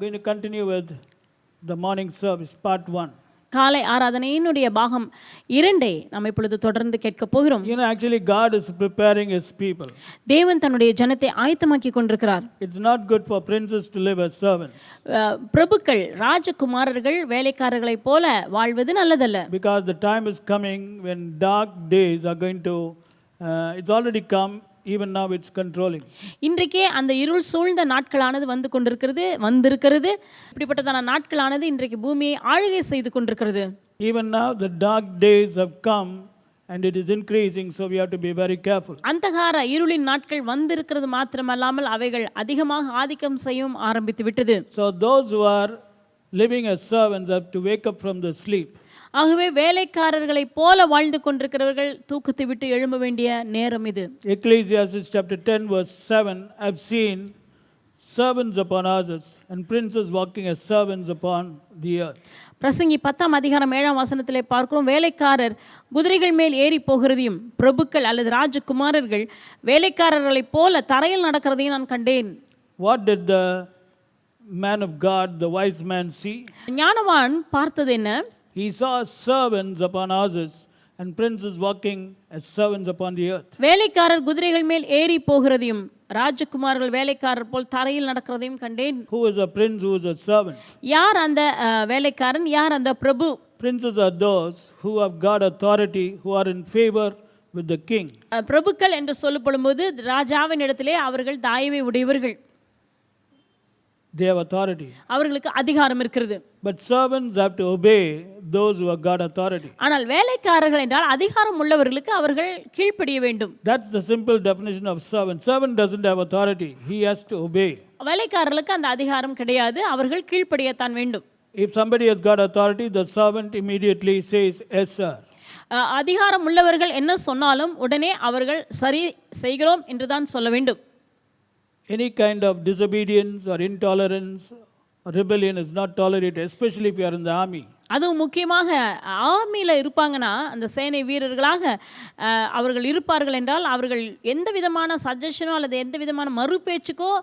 going to continue with the morning service, part 1. காலை ஆராதனையினுடைய பாகம் 2 நாம் இப்பொழுது தொடர்ந்து கேட்க போகிறோம். Actually God is preparing his people. தேவன் தன்னுடைய ஜனத்தை ஆயத்தமாக்கி கொண்டிருக்கிறார். It's not good for princes to live as servants. பிரபுக்கள் ராஜகுமாரர்கள் வேலைக்காரர்களைப் போல வாழ்வது நல்லதல்ல. Because the time is coming when dark days are going to it's already come. Even now it's controlling. இன்றைக்கே அந்த இருள் சூழ்ந்த நாட்களானது வந்திருக்கிறது. இப்படிப்பட்டதான நாட்களானது இன்றைக்கு பூமியை ஆளுகை செய்து கொண்டிருக்கிறது. Even now the dark days have come and it is increasing, so we have to be very careful. அந்தகார இருளின் நாட்கள் வந்திருக்கிறது மாத்திரமல்லாமல் அவைகள் அதிகமாக ஆதிக்கம் செய்யவும் ஆரம்பித்து விட்டது. So those who are living as servants have to wake up from the sleep. ஆகவே வேலைக்காரர்களைப் போல வாழ்ந்து கொண்டிருக்கிறவர்கள் தூக்கத்தை விட்டு எழும்ப வேண்டிய நேரம் இது. Ecclesiastes chapter 10 verse 7, I've seen servants upon horses and princes walking as servants upon the earth. பிரசங்கி 10ஆம் அதிகாரம் 7ஆம் வசனத்திலே பார்க்கிறோம், வேலைக்காரர் குதிரைகள் மேல் ஏறி போகிறதையும் பிரபுக்கள் அல்லது ராஜகுமாரர்கள் வேலைக்காரர்களைப் போல தரையில் நடக்கிறதையும் நான் கண்டேன். What did the man of God, the wise man, see? ஞானவான் பார்த்தது என்ன? He saw servants upon horses and princes walking as servants upon the earth. வேலைக்காரர் குதிரைகள் மேல் ஏறி போகிறதையும் ராஜகுமாரர்கள் வேலைக்காரர் போல் தரையில் நடக்கிறதையும் கண்டேன். Who is a prince, who is a servant? யார் அந்த வேலைக்காரன், யார் அந்த பிரபு? Princes are those who have got authority, who are in favor with the king. பிரபுக்கள் என்று சொல்லப்படும்போது ராஜாவின் இடத்திலே அவர்கள் தயவை உடையவர்கள். They have authority. அவர்களுக்கு அதிகாரம் இருக்கிறது. But servants have to obey those who have got authority. ஆனால் வேலைக்காரர்கள் என்றால் அதிகாரம் உள்ளவர்களுக்கு அவர்கள் கீழ்ப்படிய வேண்டும். That's the simple definition of servant. Servant doesn't have authority. He has to obey. வேலைக்காரர்களுக்கு அந்த அதிகாரம் கிடையாது, அவர்கள் கீழ்ப்படியத்தான் வேண்டும். If somebody has got authority, the servant immediately says, yes sir. அதிகாரம் உள்ளவர்கள் என்ன சொன்னாலும் உடனே அவர்கள் சரி செய்கிறோம் என்று தான் சொல்ல வேண்டும். Any kind of disobedience or intolerance or rebellion is not tolerated, especially if you are in the army. அதுவும் முக்கியமாக ஆர்மியில் இருப்பாங்கன்னா, அந்த சேனை வீரர்களாக அவர்கள் இருப்பார்கள் என்றால் அவர்கள் எந்த விதமான சஜஷனோ அல்லது எந்த விதமான மறு பேச்சுக்கோ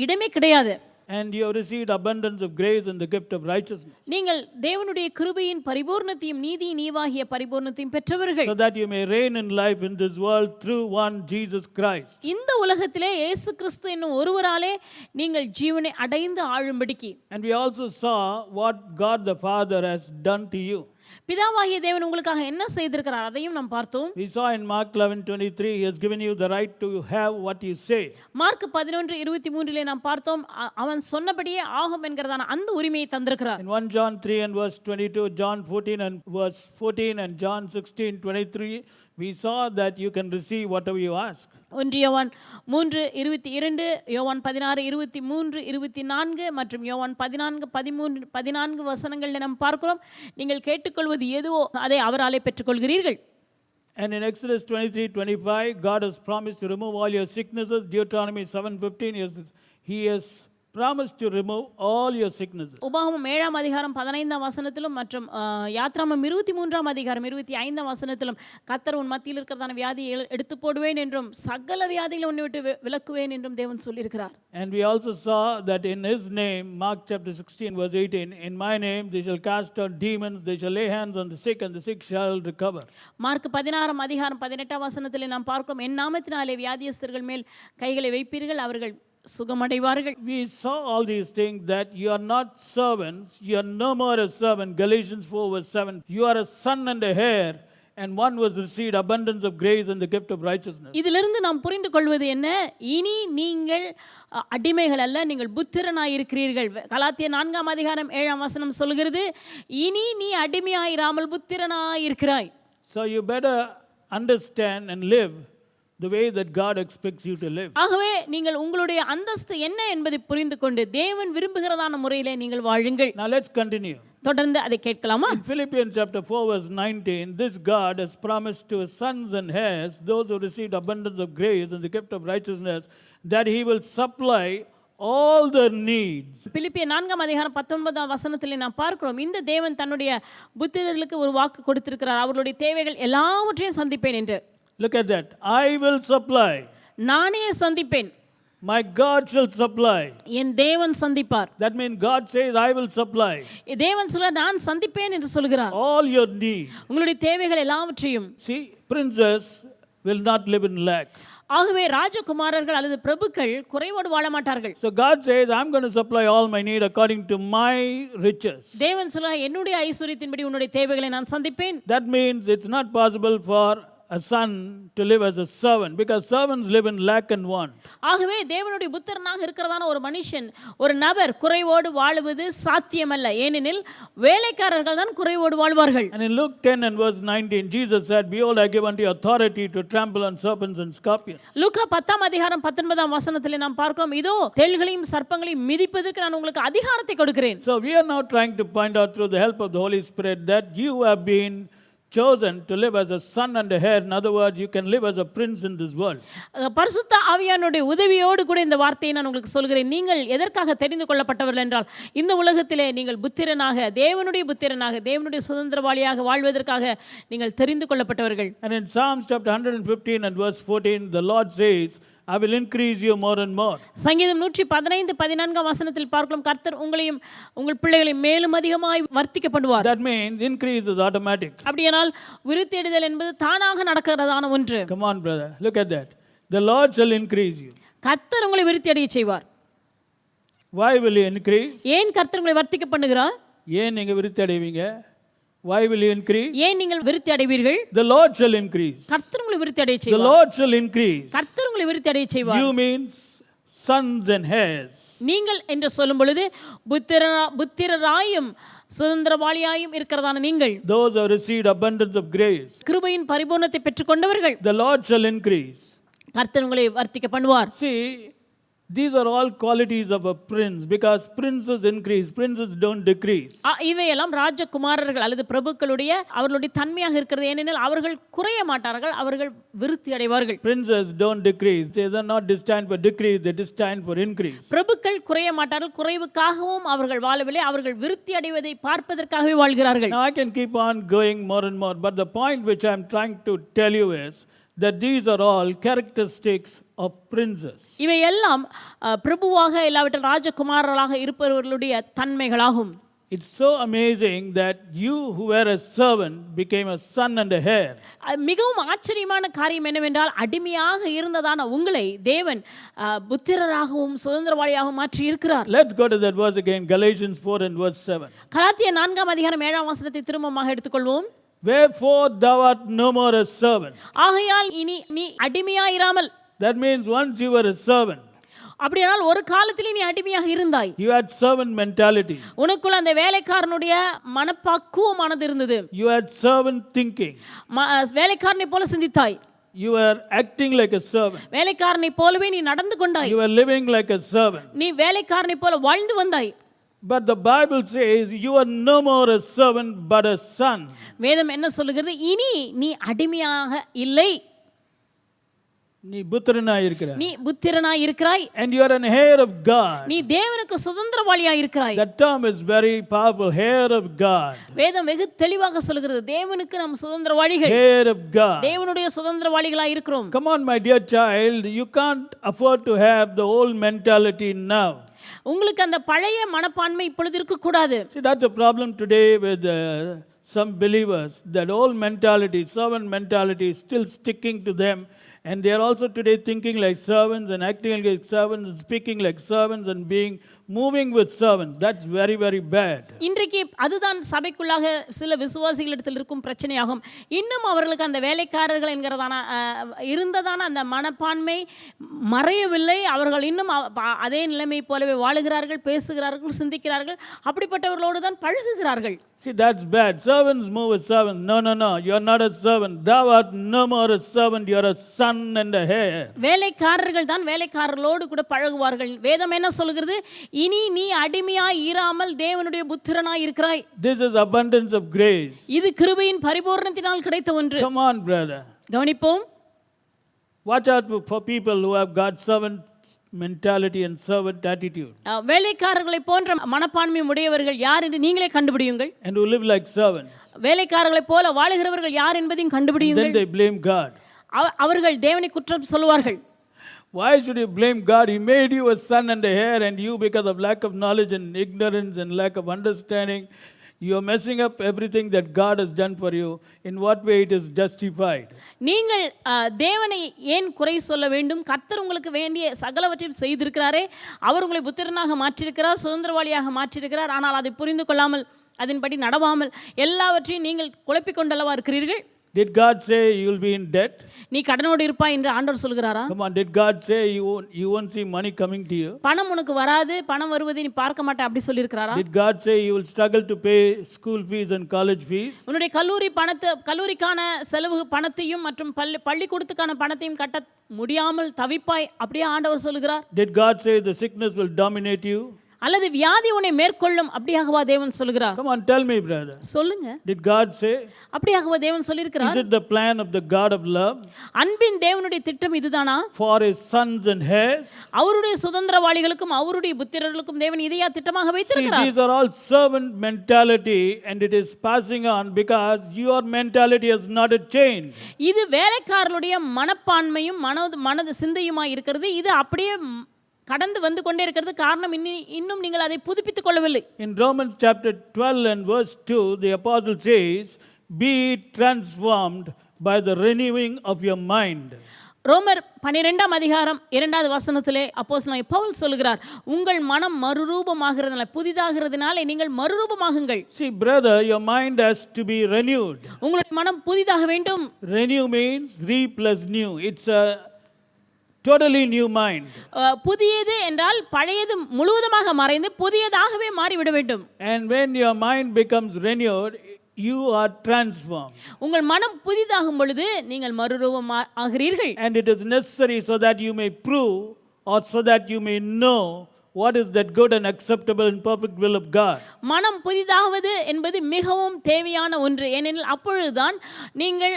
இடமே கிடையாது. And you have received abundance of grace and the gift of righteousness. நீங்கள் தேவனுடைய கிருபையின் பரிபூர்ணத்தையும் நீதியின் ஈவாகிய பரிபூர்ணத்தையும் பெற்றவர்கள். So that you may reign in life in this world through one Jesus Christ. இந்த உலகத்திலே இயேசு கிறிஸ்து என்னும் ஒருவராலே நீங்கள் ஜீவனை அடைந்து ஆளும்படிக்கு. And we also saw what God the Father has done to you. பிதாவாகிய தேவன் உங்களுக்காக என்ன செய்திருக்கிறார் அதையும் நாம் பார்த்தோம். We saw in Mark 11:23 he has given you the right to have what you say. Mark 11:23 நாம் பார்த்தோம், அவன் சொன்னபடியே ஆகும் என்கிறதான அந்த உரிமையை தந்திருக்கிறார். In 1 John 3 and verse 22, John 14 and verse 14 and John 16:23 we saw that you can receive whatever you ask. 1 யோவான் 3:22, யோவான் 16:23, 24 மற்றும் யோவான் 14 வசனங்களில் நாம் பார்க்கிறோம், நீங்கள் கேட்டுக்கொள்வது எதுவோ அதை அவராலே பெற்றுக்கொள்கிறீர்கள். And in Exodus 23:25 God has promised to remove all your sicknesses. Deuteronomy 7:15 he has promised to remove all your sicknesses. உபாகமம் 7ஆம் அதிகாரம் 15ஆம் வசனத்திலும் மற்றும் யாத்ராமம் 23ஆம் அதிகாரம் 25ஆம் வசனத்திலும் கர்த்தர் உன் மத்தியில் இருக்கிறதான வியாதியை எடுத்து போடுவேன் என்றும் சகல வியாதிகளை உன்னை விட்டு விலக்குவேன் என்றும் தேவன் சொல்லியிருக்கிறார். And we also saw that in his name, Mark chapter 16 verse 18, in my name they shall cast out demons, they shall lay hands on the sick and the sick shall recover. Mark 16ஆம் அதிகாரம் 18ஆம் வசனத்திலே நாம் பார்க்கிறோம், என் நாமத்தினாலே வியாதியஸ்தர்கள் மேல் கைகளை வைப்பீர்கள், அவர்கள் சுகமடைவார்கள். We saw all these things, that you are not servants, you are no more a servant. Galatians 4 verse 7, you are a son and a heir, and one was received abundance of grace and the gift of righteousness. இதிலிருந்து நாம் புரிந்து கொள்வது என்ன? இனி நீங்கள் அடிமைகள் அல்ல, நீங்கள் புத்திரனாய் இருக்கிறீர்கள். கலாத்தியர் 4ஆம் அதிகாரம் 7ஆம் வசனம் சொல்கிறது, இனி நீ அடிமையாயிராமல் புத்திரனாய் இருக்கிறாய். So you better understand and live the way that God expects you to live. ஆகவே நீங்கள் உங்களுடைய அந்தஸ்து என்ன என்பதை புரிந்து கொண்டு தேவன் விரும்புகிறதான முறையிலே நீங்கள் வாழுங்கள். Now let's continue. தொடர்ந்து அதை கேட்கலாமா? In Philippians chapter 4 verse 19, this God has promised to his sons and heirs, those who received abundance of grace and the gift of righteousness, that he will supply all their needs. பிலிப்பியர் 4ஆம் அதிகாரம் 19ஆம் வசனத்திலே நாம் பார்க்கிறோம், இந்த தேவன் தன்னுடைய புத்திரர்களுக்கு ஒரு வாக்கு கொடுத்திருக்கிறார், அவர்களுடைய தேவைகள் எல்லாவற்றையும் சந்திப்பேன் என்று. Look at that. I will supply. நானே சந்திப்பேன். My God shall supply. என் தேவன் சந்திப்பார். That means God says, I will supply தேவன் சொல்ல நான் சந்திப்பேன் என்று சொல்கிறார். all your need. உங்களுடைய தேவைகள் எல்லாவற்றையும். See, princes will not live in lack. ஆகவே ராஜகுமாரர்கள் அல்லது பிரபுக்கள் குறைவோடு வாழ மாட்டார்கள். So God says, I'm going to supply all my need according to my riches. தேவன் சொல்ல என்னுடைய ஐஸ்வரியத்தின்படி உன்னுடைய தேவைகளை நான் சந்திப்பேன். That means it's not possible for a son to live as a servant, because servants live in lack and want. ஆகவே தேவனுடைய புத்திரனாக இருக்கிறதான ஒரு மனுஷன், ஒரு நபர் குறைவோடு வாழுவது சாத்தியமல்ல. ஏனெனில் வேலைக்காரர்கள் தான் குறைவோடு வாழ்வார்கள். And in Luke 10 and verse 19, Jesus said, Behold, I give unto you authority to trample on serpents and scorpions. லூக்கா 10 அதிகாரம் 19 வசனத்திலே நாம் பார்க்கிறோம், இதோ தேள்களையும் சர்ப்பங்களையும் மிதிப்பதற்கு நான் உங்களுக்கு அதிகாரத்தை கொடுக்கிறேன். So we are now trying to point out through the help of the Holy Spirit that you have been chosen to live as a son and a heir. In other words, you can live as a prince in this world. பரிசுத்த ஆவியானுடைய உதவியோடு கூட இந்த வார்த்தையை நான் உங்களுக்கு சொல்கிறேன். நீங்கள் எதற்காக தெரிந்து கொள்ளப்பட்டவர்கள் என்றால், இந்த உலகத்திலே நீங்கள் புத்திரனாக, தேவனுடைய புத்திரனாக, தேவனுடைய சுதந்திரவாளியாக வாழ்வதற்காக நீங்கள் தெரிந்து கொள்ளப்பட்டவர்கள். And in Psalms chapter 115 and verse 14, the Lord says, I will increase you more and more. சங்கீதம் 115:14 வசனத்தில் பார்க்கலாம், கர்த்தர் உங்களையும் உங்கள் பிள்ளைகளையும் மேலும் அதிகமாய் வர்த்திக்க பண்ணுவார். That means increase is automatic. அப்படியானால் விருத்தியடைதல் என்பது தானாக நடக்கிறதான ஒன்று. Come on, brother, look at that. The Lord shall increase you. கர்த்தர் உங்களை விருத்தியடைய செய்வார். Why will he increase? ஏன் கர்த்தர் உங்களை வர்த்திக்க பண்ணுகிறார்? ஏன் நீங்க விருத்தி அடைவீங்க? Why will you increase? ஏன் நீங்கள் விருத்தி அடைவீர்கள்? The Lord shall increase. கர்த்தர் உங்களை விருத்தி அடைய The செய்வார். Lord shall increase. கர்த்தர் உங்களை விருத்தி அடைய செய்வார். You means sons and heirs. நீங்கள் என்று சொல்லும் பொழுது புத்திரராயும் சுதந்திரவாளியாயும் இருக்கிறதான நீங்கள், Those who have received abundance of grace. கிருபையின் பரிபூர்ணத்தை பெற்றுக்கொண்டவர்கள். The Lord shall increase. கர்த்தர் உங்களை வர்த்திக்க பண்ணுவார். See, these are all qualities of a prince, because princes increase, princes don't decrease. இவையெல்லாம் ராஜகுமாரர்கள் அல்லது பிரபுக்களுடைய அவர்களுடைய தன்மையாக இருக்கிறது. ஏனெனில் அவர்கள் குறைய மாட்டார்கள், அவர்கள் விருத்தி அடைவார்கள். Princes don't decrease. They are not destined for decrease, they are destined for increase. பிரபுக்கள் குறைய மாட்டார்கள், குறைவுக்காகவும் அவர்கள் வாழவில்லை, அவர்கள் விருத்தி அடைவதை பார்ப்பதற்காகவே வாழ்கிறார்கள். Now I can keep on going more and more, but the point which I am trying to tell you is that these are all characteristics of princes. இவை எல்லாம் பிரபுவாக இல்லாவிட்டால் ராஜகுமாரர்களாக இருப்பவர்களுடைய தன்மைகளாகும். It's so amazing that you who were a servant became a son and a heir. மிகவும் ஆச்சரியமான காரியம் என்னவென்றால், அடிமையாக இருந்ததான உங்களை தேவன் புத்திரராகவும் சுதந்திரவாளியாகவும் மாற்றி இருக்கிறார். Let's go to that verse again, Galatians 4 and verse 7. கலாத்தியர் 4 அதிகாரம் 7 வசனத்தை திரும்பமாக எடுத்துக்கொள்வோம். Wherefore thou art no more a servant. ஆகையால் இனி நீ அடிமையாயிராமல். That means once you were a servant, அப்படியானால் ஒரு காலத்திலே நீ அடிமையாக இருந்தாய். you had servant mentality. உனக்குள்ள அந்த வேலைக்காரனுடைய மனப்பக்குவமானது இருந்தது. You had servant thinking. வேலைக்காரனை போல சிந்தித்தாய். You were acting like a servant. வேலைக்காரனை போலவே நீ நடந்து கொண்டாய். You were living like a servant. நீ வேலைக்காரனை போல வாழ்ந்து வந்தாய். But the Bible says you are no more a servant but a son. வேதம் என்ன சொல்லுகிறது? இனி நீ அடிமையாக இல்லை, நீ புத்திரனாய் இருக்கிறாய். நீ புத்திரனாய் இருக்கிறாய். And you are an heir of God. நீ தேவனுக்கு சுதந்திரவாளியாய் இருக்கிறாய். That term is very powerful, heir of God. வேதம் வெகு தெளிவாக சொல்கிறது, தேவனுக்கு நாம் சுதந்திரவாளிகள். Heir of God. தேவனுடைய சுதந்திரவாளிகளாய் இருக்கிறோம். Come on, my dear child, you can't afford to have the old mentality now. உங்களுக்கு அந்த பழைய மனப்பான்மை இப்பொழுது இருக்க கூடாது. See, that's a problem today with some believers. That old mentality, servant mentality is still sticking to them. And they are also today thinking like servants and acting like servants and speaking like servants and moving with servants. That's very, very bad. இன்றைக்கு அதுதான் சபைக்குள்ளாக சில விசுவாசிகளிடத்தில் இருக்கும் பிரச்சனையாகும். இன்னும் அவர்களுக்கு அந்த வேலைக்காரர்கள் என்கிறதான இருந்ததான அந்த மனப்பான்மை மறையவில்லை. அவர்கள் இன்னும் அதே நிலைமை போலவே வாழுகிறார்கள், பேசுகிறார்கள், சிந்திக்கிறார்கள். அப்படிப்பட்டவர்களோடு தான் பழகுகிறார்கள். See, that's bad. Servants move with servants. No. You are not a servant. Thou art no more a servant. You are a son and a heir. வேலைக்காரர்கள் தான் வேலைக்காரர்களோடு கூட பழகுவார்கள். வேதம் என்ன சொல்கிறது? இனி நீ அடிமையாய் இராமல் தேவனுடைய புத்திரனாய் இருக்கிறாய். This is abundance of grace. இது கிருபையின் பரிபூரணத்தினால் கிடைத்த ஒன்று. Come on, brother. கவனிப்போம். Watch out for people who have got servant mentality and servant attitude. வேலைக்காரர்களை போன்ற மனப்பான்மை உடையவர்கள் யார் என்று நீங்களே கண்டுபிடியுங்கள். And who live like servants. வேலைக்காரர்களை போல வாழுகிறவர்கள் யார் என்பதையும் கண்டுபிடியுங்கள். Then they blame God. அவர்கள் தேவனை குற்றம் சொல்வார்கள். Why should you blame God? He made you a son and a heir, and you, because of lack of knowledge and ignorance and lack of understanding, you are messing up everything that God has done for you. In what way it is justified? நீங்கள் தேவனை ஏன் குறை சொல்ல வேண்டும்? கர்த்தர் உங்களுக்கு வேண்டிய சகலவற்றையும் செய்திருக்கிறாரே. அவர் உங்களை புத்திரனாக மாற்றியிருக்கிறார், சுதந்திரவாளியாக மாற்றியிருக்கிறார். ஆனால் அதை புரிந்து கொள்ளாமல், அதன்படி நடவாமல் எல்லாவற்றையும் நீங்கள் குழப்பிக் கொண்டல்லவா இருக்கிறீர்கள்? Did God say you will be in debt? நீ கடனோடு இருப்பாய் என்று ஆண்டவர் சொல்கிறாரா? Come on, did God say you won't see money coming to you? பணம் உனக்கு வராது, பணம் வருவதை நீ பார்க்க மாட்டே, அப்படி சொல்லியிருக்கிறாரா? Did God say you will struggle to pay school fees and college fees? உன்னுடைய கல்லூரிக்கான செலவு பணத்தையும் மற்றும் பள்ளிக்கூடத்துக்கான பணத்தையும் கட்ட முடியாமல் தவிப்பாய், அப்படியே ஆண்டவர் சொல்கிறார்? Did God say the sickness will dominate you? அல்லது வியாதி உன்னை மேற்கொள்ளும், அப்படியாகவா தேவன் சொல்கிறார்? Come on, tell me, brother. சொல்லுங்க. Did God say? அப்படியாகவா தேவன் சொல்லியிருக்கிறார்? Is it the plan of the God of love? அன்பின் தேவனுடைய திட்டம் இதுதானா? For his sons and heirs? அவருடைய சுதந்திரவாளிகளுக்கும் அவருடைய புத்திரர்களுக்கும் தேவன் இதையா திட்டமாக See, வைத்திருக்கிறார்? these are all servant mentality, and it is passing on because your mentality has not changed. இது வேலைக்காரர்களுடைய மனப்பான்மையும் மனது சிந்தையுமாய் இருக்கிறது. இது அப்படியே கடந்து வந்து கொண்டே இருக்கிறது. காரணம் இன்னும் நீங்கள் அதை புதுப்பித்துக் கொள்ளவில்லை. In Romans chapter 12 and verse 2, the apostle says, be transformed by the renewing of your mind. ரோமர் 12ஆம் அதிகாரம் 2வது வசனத்திலே அப்போஸ்தலனாகிய பவுல் சொல்கிறார், உங்கள் மனம் மறுரூபமாகிறதுனால, புதிதாகிறதுனால நீங்கள் மறுரூபமாகுங்கள். See, brother, your mind has to be renewed. உங்களுடைய மனம் புதிதாக வேண்டும். Renew means re plus new. It's a totally new mind. புதியது என்றால் பழையது முழுவதுமாக மறைந்து புதியதாகவே மாறிவிட வேண்டும். And when your mind becomes renewed, you are transformed. உங்கள் மனம் புதிதாகும் பொழுது நீங்கள் மறுரூபம் ஆகிறீர்கள். And it is necessary so that you may prove, or so that you may know what is that good and acceptable and perfect will of God. மனம் புதிதாவது என்பது மிகவும் தேவையான ஒன்று. ஏனெனில் அப்பொழுதுதான் நீங்கள்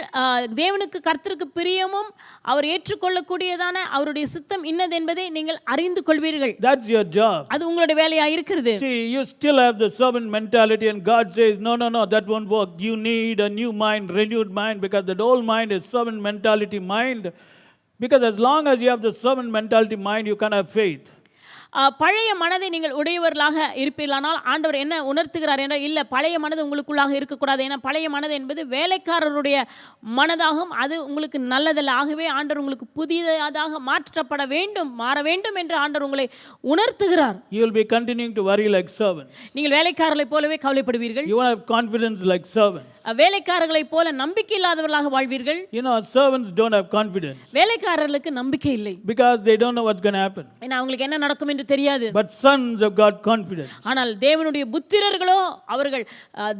தேவனுக்கு கர்த்தருக்கு பிரியமும் அவர் ஏற்றுக்கொள்ளக்கூடியதான அவருடைய சித்தம் இன்னது என்பதை நீங்கள் அறிந்து கொள்வீர்கள். That's your job. அது உங்களுடைய வேலையா இருக்கிறது. See, you still have the servant mentality, and God says, no, that won't work. You need a new mind, renewed mind, because that old mind is servant mentality mind. Because as long as you have the servant mentality mind, you can't have faith. பழைய மனதை நீங்கள் உடையவர்களாக இருப்பீர்களானால் ஆண்டவர் என்ன உணர்த்துகிறார் என்றால், இல்லை, பழைய மனது உங்களுக்குள்ளாக இருக்கக்கூடாது. ஏன்னா பழைய மனது என்பது வேலைக்காரருடைய மனதாகும், அது உங்களுக்கு நல்லதல்ல. ஆகவே ஆண்டவர் உங்களுக்கு புதியதாக மாற்றப்பட வேண்டும், மாற வேண்டும் என்று ஆண்டவர் உங்களை உணர்த்துகிறார். You will be continuing to worry like servants. நீங்கள் வேலைக்காரர்களைப் போலவே கவலைப்படுவீர்கள். You won't have confidence like servants. வேலைக்காரர்களைப் போல நம்பிக்கை இல்லாதவர்களாக வாழ்வீர்கள். You know, servants don't have confidence வேலைக்காரர்களுக்கு நம்பிக்கை இல்லை. because they don't know what's going to happen. ஏன்னா அவங்களுக்கு என்ன நடக்கும் தெரியாது. But sons have got confidence. ஆனால் தேவனுடைய புத்திரர்களோ அவர்கள்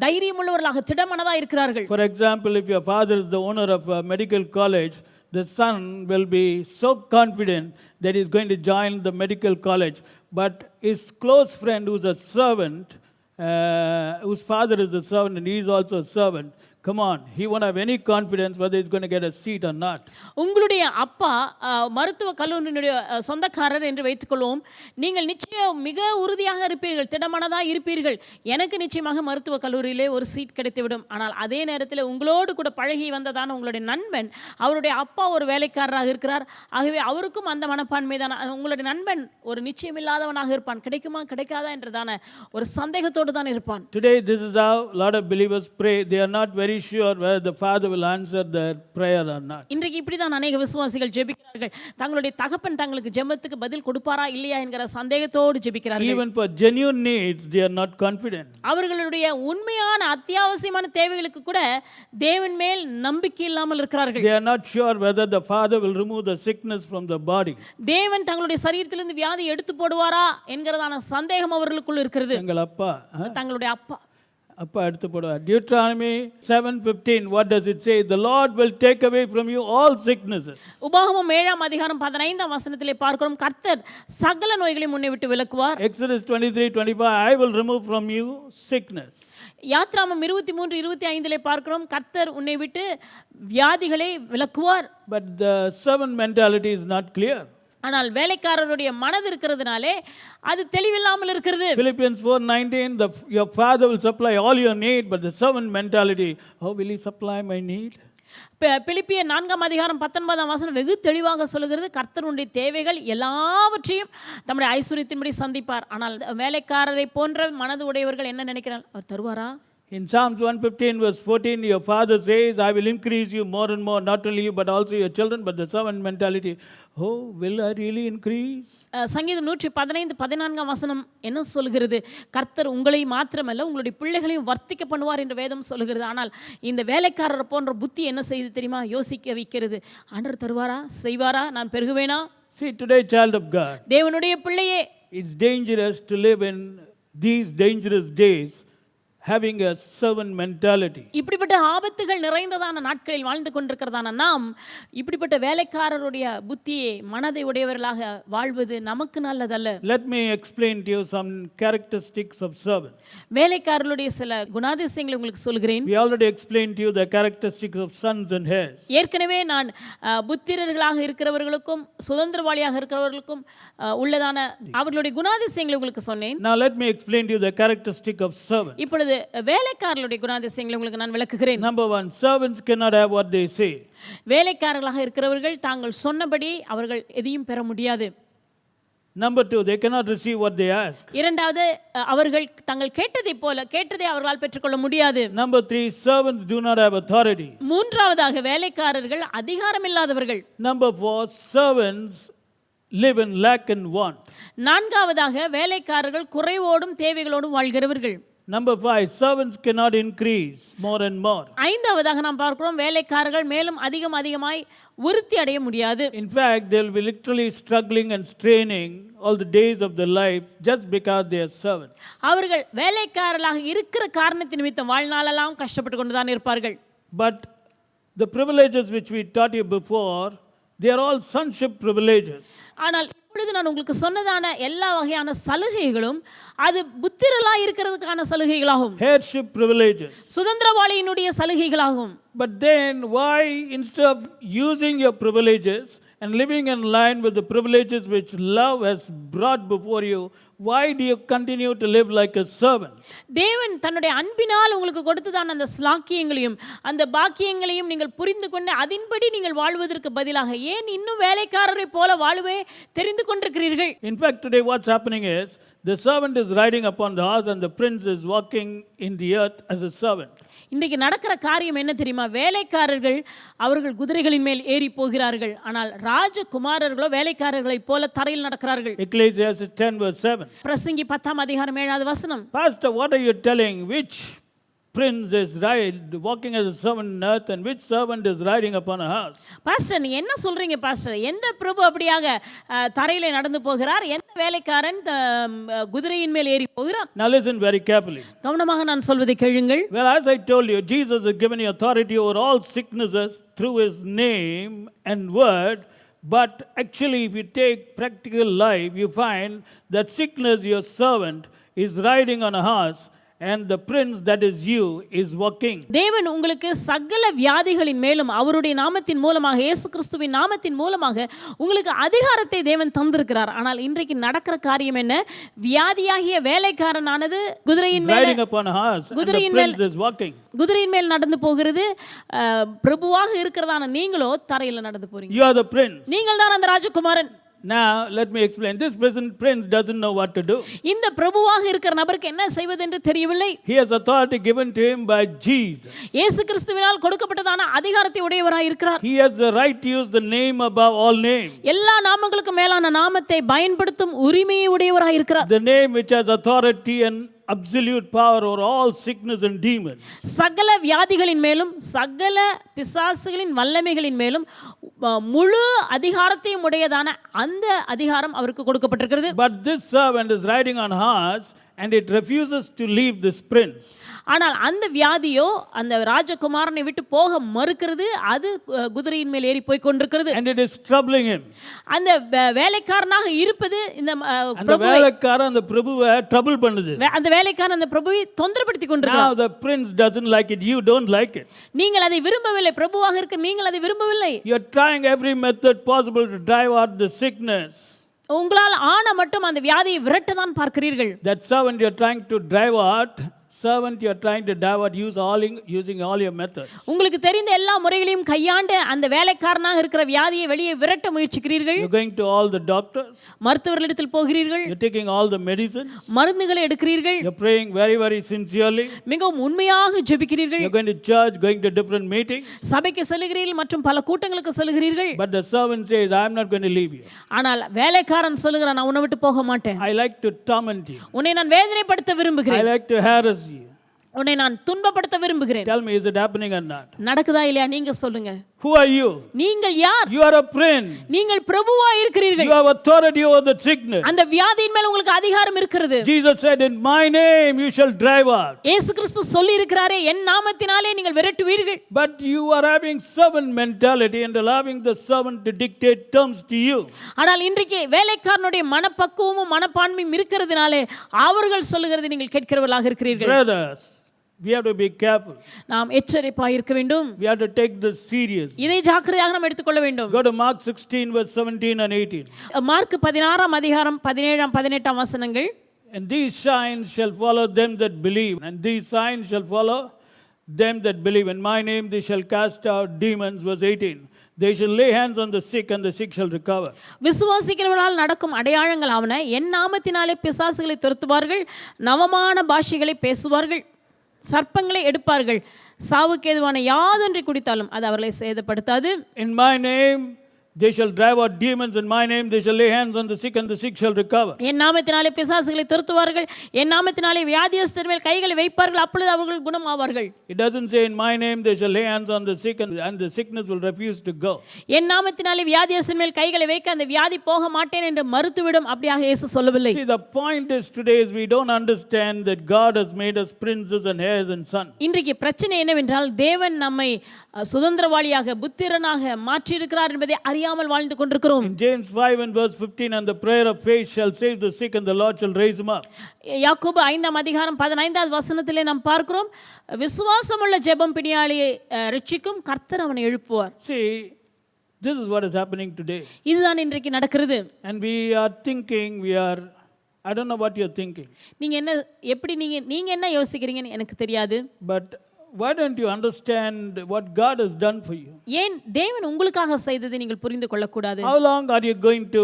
தைரியம் உள்ளவர்களாக திடமனதா இருக்கிறார்கள். For example, if your father is the owner of a medical college, the son will be so confident that he is going to join the medical college, but his close friend who's a servant, whose father is a servant and he is also a servant, come on, he won't have any confidence whether he's going to get a seat or not. உங்களுடைய அப்பா மருத்துவ கல்லூரியினுடைய சொந்தக்காரர் என்று வைத்துக்கொள்வோம். நீங்கள் நிச்சயம் மிக உறுதியாக இருப்பீர்கள், திடமனதாக இருப்பீர்கள். எனக்கு நிச்சயமாக மருத்துவ கல்லூரியிலே ஒரு சீட் கிடைத்துவிடும். ஆனால் அதே நேரத்தில் உங்களோடு கூட பழகி வந்ததான உங்களுடைய நண்பன், அவருடைய அப்பா ஒரு வேலைக்காரராக இருக்கிறார். ஆகவே அவருக்கும் அந்த மனப்பான்மை தான். உங்களுடைய நண்பன் ஒரு நிச்சயமில்லாதவனாக இருப்பான், கிடைக்குமா கிடைக்காதா என்றதான ஒரு சந்தேகத்தோடு தான் இருப்பான். Today this is how a lot of believers pray. They are not very sure whether the father will answer their prayer or not. இன்றைக்கு இப்படி தான் அநேக விசுவாசிகள் ஜெபிக்கிறார்கள். தங்களுடைய தகப்பன் தங்களுக்கு ஜெபத்துக்கு பதில் கொடுப்பாரா இல்லையா என்கிற சந்தேகத்தோடு ஜெபிக்கிறார்கள். Even for genuine needs they are not confident. அவர்களுடைய உண்மையான அத்தியாவசியமான தேவைகளுக்கு கூட தேவன் மேல் நம்பிக்கை இல்லாமல் இருக்கிறார்கள். They are not sure whether the father will remove the sickness from the body. தேவன் தங்களுடைய சரீரத்திலிருந்து வியாதி எடுத்து போடுவாரா என்கிறதான சந்தேகம் அவர்களுக்குள் இருக்கிறது. எங்கள் அப்பா தங்களுடைய அப்பா எடுத்து போடுவார். Deuteronomy 7:15, what does it say? The Lord will take away from you all sicknesses. உபாகமம் 7ஆம் அதிகாரம் 15ஆம் வசனத்திலே பார்க்கிறோம், கர்த்தர் சகல நோய்களையும் முன்னே விட்டு விலக்குவார். Exodus 23:25, I will remove from you sickness. யாத்ராமம் 23:25 பார்க்கிறோம், கர்த்தர் உன்னை விட்டு வியாதிகளை விலக்குவார். But the servant mentality is not clear. ஆனால் வேலைக்காரருடைய மனது இருக்கிறதுனாலே அது தெளிவில்லாமல் இருக்கிறது. Philippians 4:19, your father will supply all your need, but the servant mentality, how will he supply my need? பிலிப்பியர் 4ஆம் அதிகாரம் 19ஆம் வசனம் வெகு தெளிவாக சொல்லுகிறது, கர்த்தருடைய தேவைகள் எல்லாவற்றையும் தம்முடைய ஐஸ்வரியத்தின்படி சந்திப்பார். ஆனால் வேலைக்காரரை போன்ற மனது உடையவர்கள் என்ன நினைக்கிறார்? அவர் தருவாரா? In Psalms 115 verse 14, your father says, I will increase you more and more, not only you but also your children. But the servant mentality, oh, will I really increase? சங்கீதம் 115:14ஆம் வசனம் என்ன சொல்கிறது? கர்த்தர் உங்களை மாத்திரமல்ல உங்களுடைய பிள்ளைகளையும் வர்த்திக்க பண்ணுவார் என்று வேதம் சொல்கிறது. ஆனால் இந்த வேலைக்காரர் போன்ற புத்தி என்ன செய்து தெரியுமா? யோசிக்க வைக்கிறது. ஆண்டவர் தருவாரா? செய்வாரா? நான் பெருகுவேனா? See, today, child of God, தேவனுடைய பிள்ளையே, it's dangerous to live in these dangerous days having a servant mentality. இப்படிப்பட்ட ஆபத்துகள் நிறைந்ததான நாட்களில் வாழ்ந்து கொண்டிருக்கிறதான நாம் இப்படிப்பட்ட வேலைக்காரருடைய புத்தியை மனதை உடையவர்களாக வாழ்வது நமக்கு நல்லதல்ல. Let me explain to you some characteristics of servants. வேலைக்காரருடைய சில குணாதிசயங்களை உங்களுக்கு சொல்கிறேன். We already explained to you the characteristics of sons and heirs. ஏற்கனவே நான் புத்திரர்களாக இருக்கிறவர்களுக்கும் சுதந்திரவாளியாக இருக்கிறவர்களுக்கும் உள்ளதான அவர்களுடைய குணாதிசயங்களை உங்களுக்கு சொன்னேன். Now let me explain to you the characteristic of servant. இப்பொழுது வேலைக்காரர்களுடைய குணாதிசயங்களை உங்களுக்கு நான் விளக்குகிறேன். Number one, servants cannot have what they say. வேலைக்காரர்களாக இருக்கிறவர்கள் தாங்கள் சொன்னபடி அவர்கள் எதையும் பெற முடியாது. Number two, they cannot receive what they ask. இரண்டாவது, அவர்கள் தங்கள் கேட்டதை அவர்களால் பெற்றுக்கொள்ள முடியாது. Number three, servants do not have authority. மூன்றாவதாக வேலைக்காரர்கள் அதிகாரம் இல்லாதவர்கள். Number four, servants live in lack and want. நான்காவதாக வேலைக்காரர்கள் குறைவோடும் தேவைகளோடும் வாழ்கிறவர்கள். Number five, servants cannot increase more and more. ஐந்தாவதாக நாம் பார்க்கிறோம், வேலைக்காரர்கள் மேலும் அதிகமாய் விருத்தி அடைய முடியாது. In fact, they will be literally struggling and straining all the days of their life just because they are servants. அவர்கள் வேலைக்காரர்களாக இருக்கிற காரணத்தின் நிமித்தம் வாழ்நாளெல்லாம் கஷ்டப்பட்டு கொண்டு தான் இருப்பார்கள். But the privileges which we taught you before, they are all sonship privileges. ஆனால் இப்பொழுது நான் உங்களுக்கு சொன்னதான எல்லா வகையான சலுகைகளும் அது புத்திரலாய் இருக்கிறதுக்கான சலுகைகளாகும். Heirship privileges. சுதந்திரவாளியினுடைய சலுகைகளாகும். But then why, instead of using your privileges and living in line with the privileges which love has brought before you, why do you continue to live like a servant? தேவன் தன்னுடைய அன்பினால் உங்களுக்கு கொடுத்ததான அந்த ஸ்லாக்கியங்களையும் அந்த பாக்கியங்களையும் நீங்கள் புரிந்து கொண்டு அதின்படி நீங்கள் வாழ்வதற்கு பதிலாக ஏன் இன்னும் வேலைக்காரரை போல வாழவே தெரிந்து கொண்டிருக்கிறீர்கள்? In fact, today what's happening is the servant is riding upon the horse and the prince is walking in the earth as a servant. இன்றைக்கு நடக்கிற காரியம் என்ன தெரியுமா? வேலைக்காரர்கள் அவர்கள் குதிரைகளின் மேல் ஏறி போகிறார்கள், ஆனால் ராஜகுமாரர்களோ வேலைக்காரர்களைப் போல தரையில் நடக்கிறார்கள். Ecclesiastes 10 verse 7. பிரசங்கி 10ஆம் அதிகாரம் 7வது வசனம். Pastor, what are you telling? Which prince is walking as a servant on earth and which servant is riding upon a horse? Pastor, நீ என்ன சொல்றீங்க பாஸ்டர்? எந்த பிரபு அப்படியாக தரையிலே நடந்து போகிறார்? எந்த வேலைக்காரன் குதிரையின் மேல் ஏறி போகிறார்? Now listen very carefully. கவனமாக நான் சொல்வதை கேளுங்கள். Well, as I told you, Jesus has given you authority over all sicknesses through his name and word. But actually, if you take practical life, you find that sickness, your servant, is riding on a horse, and the prince that is you is walking. தேவன் உங்களுக்கு சகல வியாதிகளின் மேலும் அவருடைய நாமத்தின் மூலமாக இயேசு கிறிஸ்துவின் நாமத்தின் மூலமாக உங்களுக்கு அதிகாரத்தை தேவன் தந்திருக்கிறார். ஆனால் இன்றைக்கு நடக்கிற காரியம் என்ன? வியாதியாகிய வேலைக்காரனானது குதிரையின் மேல் riding upon a horse and the prince is walking. குதிரையின் மேல் நடந்து போகிறது. பிரபுவாக இருக்கிறதான நீங்களோ தரையில் நடந்து போறீங்க. You are the prince. நீங்கள் தான் அந்த ராஜகுமாரன். Now let me explain. This present prince doesn't know what to do. இந்த பிரபுவாக இருக்கிற நபருக்கு என்ன செய்வது என்று தெரியவில்லை. He has authority given to him by Jesus. இயேசு கிறிஸ்துவினால் கொடுக்கப்பட்டதான அதிகாரத்தை உடையவராய் இருக்கிறார். He has the right to use the name above all names. எல்லா நாமங்களுக்கும் மேலான நாமத்தை பயன்படுத்தும் உரிமையை உடையவராய் இருக்கிறார். The name which has authority and absolute power over all sickness and demons. சகல வியாதிகளின் மேலும் சகல பிசாசுகளின் வல்லமைகளின் மேலும் முழு அதிகாரத்தையும் உடையதான அந்த அதிகாரம் அவருக்கு கொடுக்கப்பட்டிருக்கிறது. But this servant is riding on a horse and it refuses to leave this prince. ஆனால் அந்த வியாதியோ அந்த ராஜகுமாரனை விட்டு போக மறுக்கிறது. அது குதிரையின் மேல் ஏறி போய் கொண்டிருக்கிறது. And it is troubling him. அந்த வேலைக்காரனாக இருப்பது இந்த வேலைக்காரன் அந்த பிரபுவை trouble பண்ணுது. அந்த வேலைக்காரன் அந்த பிரபுவை தொந்தரப்படுத்தி கொண்டிருக்கிறார். Now the prince doesn't like it. You don't like it. நீங்கள் அதை விரும்பவில்லை. பிரபுவாக இருக்க நீங்கள் அதை விரும்பவில்லை. You are trying every method possible to drive out the sickness. உங்களால் ஆன மட்டும் அந்த வியாதியை விரட்ட தான் பார்க்கிறீர்கள். That servant you are trying to drive out servant you are trying to divert, using all your methods. உங்களுக்கு தெரிந்த எல்லா முறைகளையும் கையாண்டு அந்த வேலைக்காரனாக இருக்கிற வியாதியை வெளியே விரட்ட முயற்சிக்கிறீர்கள். You're going to all the doctors. மருத்துவர்களிடத்தில் போகிறீர்கள். You're taking all the medicines. மருந்துகளை எடுக்கிறீர்கள். You're praying very, very sincerely. மிகவும் உண்மையாக ஜெபிக்கிறீர்கள். You're going to church, going to different meetings. சபைக்கு செல்கிறீர்கள் மற்றும் பல கூட்டங்களுக்கு செல்கிறீர்கள். But the servant says, I'm not going to leave you. ஆனால் வேலைக்காரன் சொல்லுகிறான், நான் உன்னை விட்டு போக மாட்டேன். I like to torment you. உன்னை நான் வேதனைப்படுத்த I விரும்புகிறேன். like to harass you. உன்னை நான் துன்பப்படுத்த விரும்புகிறேன். Tell me, is it happening or not? நடக்குதா இல்லையா நீங்க சொல்லுங்க. Who are you? நீங்கள் யார்? You are a prince. நீங்கள் பிரபுவா இருக்கிறீர்கள். You have authority over the sickness. அந்த வியாதியின் மேல் உங்களுக்கு அதிகாரம் இருக்கிறது. Jesus said, in my name you shall drive out. இயேசு கிறிஸ்து சொல்லி இருக்கிறாரே, என் நாமத்தினாலே நீங்கள் விரட்டுவீர்கள். But you are having servant mentality and allowing the servant to dictate terms to you. ஆனால் இன்றைக்கு வேலைக்காரனுடைய மனப்பக்குவமும் மனப்பான்மையும் இருக்கிறதுனாலே அவர்கள் சொல்லுகிறதை நீங்கள் கேட்கிறவர்களாக இருக்கிறீர்கள். Brothers, we have to be careful. நாம் எச்சரிப்பாய் இருக்க வேண்டும். We have to take this serious. இதை ஜாக்கிரதையாக நாம் எடுத்துக்கொள்ள வேண்டும். Go to Mark 16 verse 17 and 18. Mark 16ஆம் அதிகாரம் 17ஆம் 18ஆம் வசனங்கள். And these signs shall follow them that believe, and these signs shall follow them that believe. In my name they shall cast out demons. Verse 18. They shall lay hands on the sick and the sick shall recover. விசுவாசிக்கிறவர்களால் நடக்கும் அடையாளங்கள் ஆவன, என் நாமத்தினாலே பிசாசுகளை துரத்துவார்கள், நவமான பாஷைகளை பேசுவார்கள், சர்ப்பங்களை எடுப்பார்கள், சாவுக்கு ஏதுவான யாதொன்றை குடித்தாலும் அது அவர்களை சேதப்படுத்தாது. In my name they shall drive out demons. In my name they shall lay hands on the sick and the sick shall recover. என் நாமத்தினாலே பிசாசுகளை துரத்துவார்கள், என் நாமத்தினாலே வியாதியஸ்தர் மேல் கைகளை வைப்பார்கள், அப்பொழுது அவர்கள் குணமாவார்கள். It doesn't say in my name they shall lay hands on the sick and the sickness will refuse to go. என் நாமத்தினாலே வியாதியஸ்தர் மேல் கைகளை வைக்க அந்த வியாதி போக மாட்டேன் என்று மறுத்துவிடும், அப்படியாக இயேசு சொல்லவில்லை. See, the point is today is we don't understand that God has made us princes and heirs and sons. இன்றைக்கு பிரச்சனை என்னவென்றால் தேவன் நம்மை சுதந்திரவாளியாக புத்திரனாக மாற்றி இருக்கிறார் என்பதை அறியாமல் வாழ்ந்து கொண்டிருக்கிறோம். In James 5 and verse 15, and the prayer of faith shall save the sick and the Lord shall raise him up. யாக்கோபு 5ஆம் அதிகாரம் 15வது வசனத்திலே நாம் பார்க்கிறோம், விசுவாசமுள்ள ஜெபம் பிணியாளியை ரட்சிக்கும், கர்த்தர் அவனை எழுப்புவார். See, this is what is happening today. இதுதான் இன்றைக்கு நடக்கிறது. And we are thinking, I don't know what you're thinking. நீங்க என்ன எப்படி நீங்க என்ன யோசிக்கிறீங்கன்னு எனக்கு தெரியாது. But why don't you understand what God has done for you? ஏன் தேவன் உங்களுக்காக செய்ததை நீங்கள் புரிந்து கொள்ளக்கூடாது? How long are you going to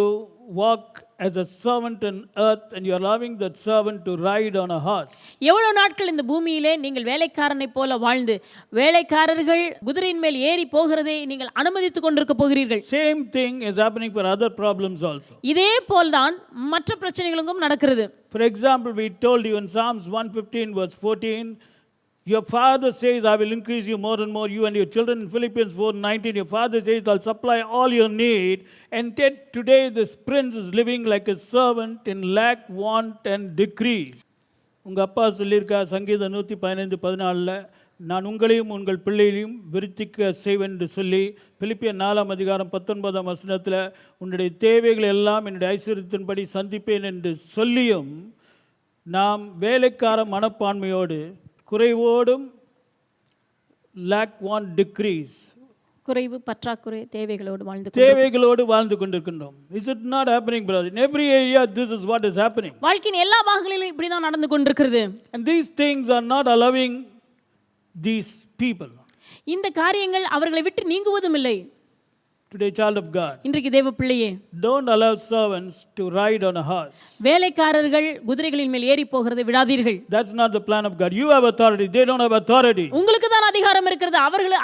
walk as a servant on earth and you are allowing that servant to ride on a horse? எவ்வளவு நாட்கள் இந்த பூமியிலே நீங்கள் வேலைக்காரனை போல வாழ்ந்து வேலைக்காரர்கள் குதிரையின் மேல் ஏறி போகிறதை நீங்கள் அனுமதித்துக் கொண்டிருக்க போகிறீர்கள்? Same thing is happening for other problems also. இதே போல்தான் மற்ற பிரச்சனைகளுக்கும் நடக்கிறது. For example, we told you in Psalms 115 verse 14, your father says, I will increase you more and more, you and your children. In Philippians 4:19, your father says, I'll supply all your need. And yet today this prince is living like a servant in lack, want and decrease. உங்க அப்பா சொல்லியிருக்கா சங்கீதம் 115:14, நான் உங்களையும் உங்கள் பிள்ளைகளையும் விருத்திக்க செய்வேன் என்று சொல்லி, பிலிப்பியர் 4ஆம் அதிகாரம் 19ஆம் வசனத்தில் உன்னுடைய தேவைகள் எல்லாம் என்னுடைய ஐஸ்வர்யத்தின்படி சந்திப்பேன் என்று சொல்லியும் நாம் வேலைக்கார மனப்பான்மையோடு குறைவோடும் lack, want, decrease, குறைவு பற்றாக்குறை தேவைகளோடு வாழ்ந்து கொண்டிருக்கின்றோம். Is it not happening, brother? In every area this is what is happening. வாழ்க்கையின் எல்லா பாகங்களிலும் இப்படி தான் நடந்து கொண்டிருக்கிறது. And these things are not allowing these people. இந்த காரியங்கள் அவர்களை விட்டு நீங்குவதும் இல்லை. Today, child of God, இன்றைக்கு தேவ பிள்ளையே, don't allow servants to ride on a horse. வேலைக்காரர்கள் குதிரைகளின் மேல் ஏறி போகிறதை விடாதீர்கள். That's not the plan of God. You have authority, they don't have authority. உங்களுக்கு தான் அதிகாரம் இருக்கிறது,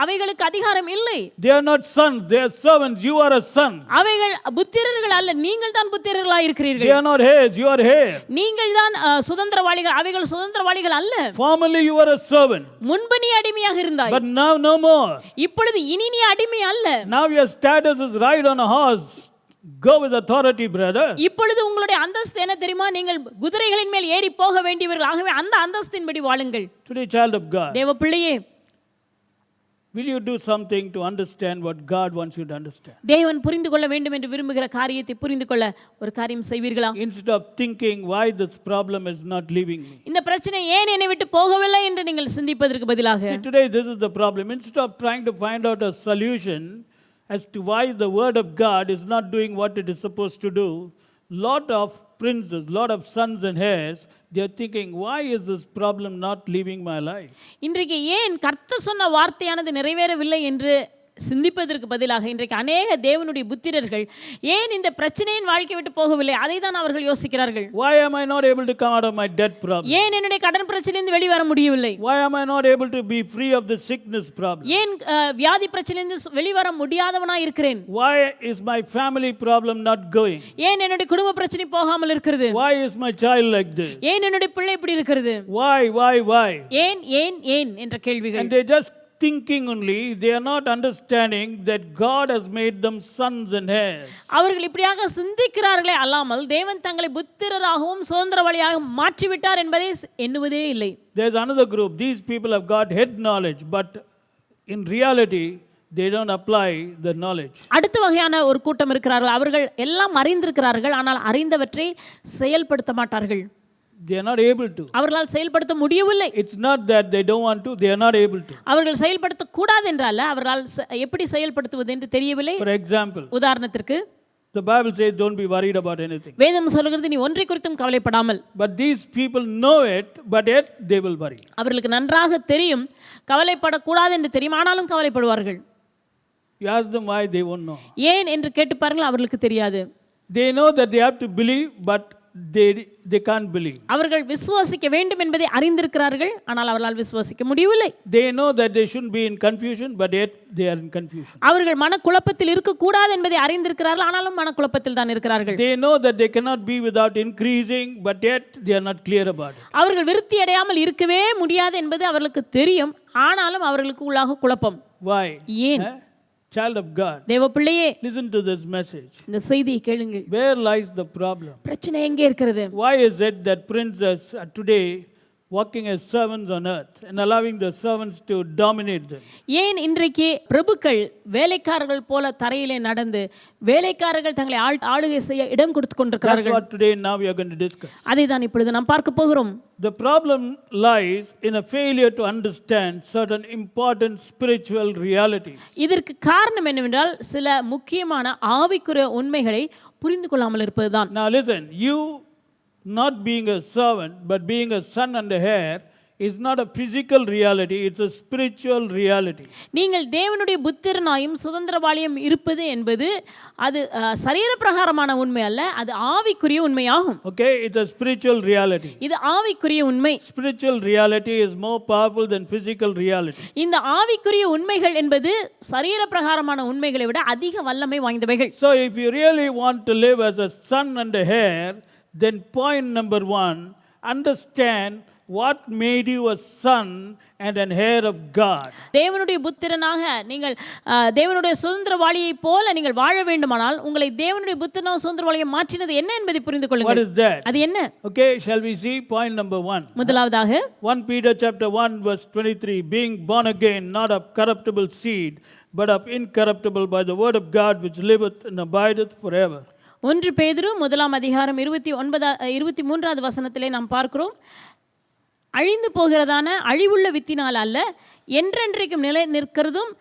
அவைகளுக்கு அதிகாரம் இல்லை. They are not sons, they are servants. You are a son. அவைகள் புத்திரர்கள் அல்ல, நீங்கள் தான் புத்திரர்களாய் இருக்கிறீர்கள். They are not heirs, you are heir. நீங்கள் தான் சுதந்திரவாளிகள், அவைகள் சுதந்திரவாளிகள் அல்ல. Formerly you were a servant, முன்பு நீ அடிமையாக இருந்தாய், but now no more. இப்பொழுது இனி நீ அடிமை அல்ல. Now your status is ride on a horse. Go with authority, brother. இப்பொழுது உங்களுடைய அந்தஸ்து என்ன தெரியுமா? நீங்கள் குதிரைகளின் மேல் ஏறி போக வேண்டியவர்கள். ஆகவே அந்த அந்தஸ்தின்படி வாழுங்கள். Today, child of God, தேவ பிள்ளையே, will you do something to understand what God wants you to understand? தேவன் புரிந்து கொள்ள வேண்டும் என்று விரும்புகிற காரியத்தை புரிந்து கொள்ள ஒரு காரியம் செய்வீர்களா? Instead of thinking why this problem is not leaving me. இந்த பிரச்சனை ஏன் என்னை விட்டு போகவில்லை என்று நீங்கள் சிந்திப்பதற்கு பதிலாக, See, today this is the problem. Instead of trying to find out a solution as to why the word of God is not doing what it is supposed to do, lot of princes, lot of sons and heirs, they are thinking, why is this problem not leaving my life? இன்றைக்கு ஏன் கர்த்தர் சொன்ன வார்த்தையானது நிறைவேறவில்லை என்று சிந்திப்பதற்கு பதிலாக இன்றைக்கு அநேக தேவனுடைய புத்திரர்கள் ஏன் இந்த பிரச்சனையின் வாழ்க்கை விட்டு போகவில்லை அதை தான் அவர்கள் யோசிக்கிறார்கள். Why am I not able to come out of my debt problem? ஏன் என்னுடைய கடன் பிரச்சனையிலிருந்து வெளிவர முடியவில்லை? Why am I not able to be free of the sickness problem? ஏன் வியாதி பிரச்சனையிலிருந்து வெளிவர முடியாதவனாய் இருக்கிறேன்? Why is my family problem not going? ஏன் என்னுடைய குடும்ப பிரச்சனை போகாமல் இருக்கிறது? Why is my child like this? ஏன் என்னுடைய பிள்ளை இப்படி இருக்கிறது? Why? ஏன் என்ற கேள்விகள். And they just thinking only, they are not understanding that God has made them sons and heirs. அவர்கள் இப்படியாக சிந்திக்கிறார்களே அல்லாமல் தேவன் தங்களை புத்திரராகவும் சுதந்திரவாளியாகவும் மாற்றிவிட்டார் என்பதை எண்ணுவதே இல்லை. There's another group. These people have got head knowledge, but in reality they don't apply the knowledge. அடுத்த வகையான ஒரு கூட்டம் இருக்கிறார்கள். அவர்கள் எல்லாம் அறிந்திருக்கிறார்கள், ஆனால் அறிந்தவற்றை செயல்படுத்த மாட்டார்கள். They are not able to. அவர்களால் செயல்படுத்த முடியவில்லை. It's not that they don't want to, they are not able to. அவர்கள் செயல்படுத்த கூடாது என்றால் அவர்களால் எப்படி செயல்படுத்துவது என்று தெரியவில்லை. For example, உதாரணத்திற்கு the Bible says don't be worried about anything. வேதம் சொல்கிறது நீ ஒன்றை குறித்தும் கவலைப்படாமல். But these people know it, but yet they will worry. அவர்களுக்கு நன்றாக தெரியும் கவலைப்படக்கூடாது என்று தெரியும், ஆனாலும் கவலைப்படுவார்கள். You ask them why, they won't know. ஏன் என்று கேட்டுப்பார்கள், அவர்களுக்கு தெரியாது. They know that they have to believe, but they can't believe. அவர்கள் விசுவாசிக்க வேண்டும் என்பதை அறிந்திருக்கிறார்கள், ஆனால் அவர்களால் விசுவாசிக்க முடியவில்லை. They know that they shouldn't be in confusion, but yet they are in confusion. அவர்கள் மனக்குழப்பத்தில் இருக்கக்கூடாது என்பதை அறிந்திருக்கிறார்கள், ஆனாலும் மனக்குழப்பத்தில் தான் இருக்கிறார்கள். They know that they cannot be without increasing, but yet they are not clear about it. அவர்கள் விருத்தி அடையாமல் இருக்கவே முடியாது என்பது அவர்களுக்கு தெரியும், ஆனாலும் அவர்களுக்கு உள்ளாக குழப்பம். Why? ஏன்? Child of God, தேவ பிள்ளையே, listen to this message. இந்த செய்தியை கேளுங்கள். Where lies the problem? பிரச்சனை எங்கே இருக்கிறது? Why is it that princes are today walking as servants on earth and allowing the servants to dominate them? ஏன் இன்றைக்கு பிரபுக்கள் வேலைக்காரர்கள் போல தரையிலே நடந்து வேலைக்காரர்கள் தங்களை ஆளுகை செய்ய இடம் கொடுத்து That's கொண்டிருக்கிறார்கள்? what today now we are going to discuss. அதை தான் இப்பொழுது நாம் பார்க்க போகிறோம். The problem lies in a failure to understand certain important spiritual realities. இதற்கு காரணம் என்னவென்றால் சில முக்கியமான ஆவிக்குரிய உண்மைகளை புரிந்து கொள்ளாமல் இருப்பதுதான். Now listen, you not being a servant but being a son and a heir is not a physical reality, it's a spiritual reality. நீங்கள் தேவனுடைய புத்திரனாயும் சுதந்திரவாளியும் இருப்பது என்பது அது சரீர பிரகாரமான உண்மை அல்ல, அது ஆவிக்குரிய உண்மையாகும். Okay, it's a spiritual reality. இது ஆவிக்குரிய உண்மை. Spiritual reality is more powerful than physical reality. இந்த ஆவிக்குரிய உண்மைகள் என்பது சரீர பிரகாரமான உண்மைகளை விட அதிக வல்லமை வாய்ந்தவைகள். So if you really want to live as a son and a heir, then point number 1, understand what made you a son and an heir of God. தேவனுடைய புத்திரனாக நீங்கள் தேவனுடைய சுதந்திரவாளியை போல நீங்கள் வாழ வேண்டுமானால் உங்களை தேவனுடைய புத்திரனாக சுதந்திரவாளியை மாற்றினது என்ன என்பதை புரிந்து What கொள்ளுங்கள். is that? அது என்ன? Okay, shall we see point number 1? முதலாவதாக 1 Peter chapter 1 verse 23, being born again, not of corruptible seed, but of incorruptible by the word of God which liveth and abideth forever. 1 பேதுரு முதலாம் அதிகாரம் 23வது வசனத்திலே நாம் பார்க்கிறோம், அழிந்து போகிறதான அழிவுள்ள வித்தினால் அல்ல, என்றென்றைக்கும் நிலை நிற்கிறதும்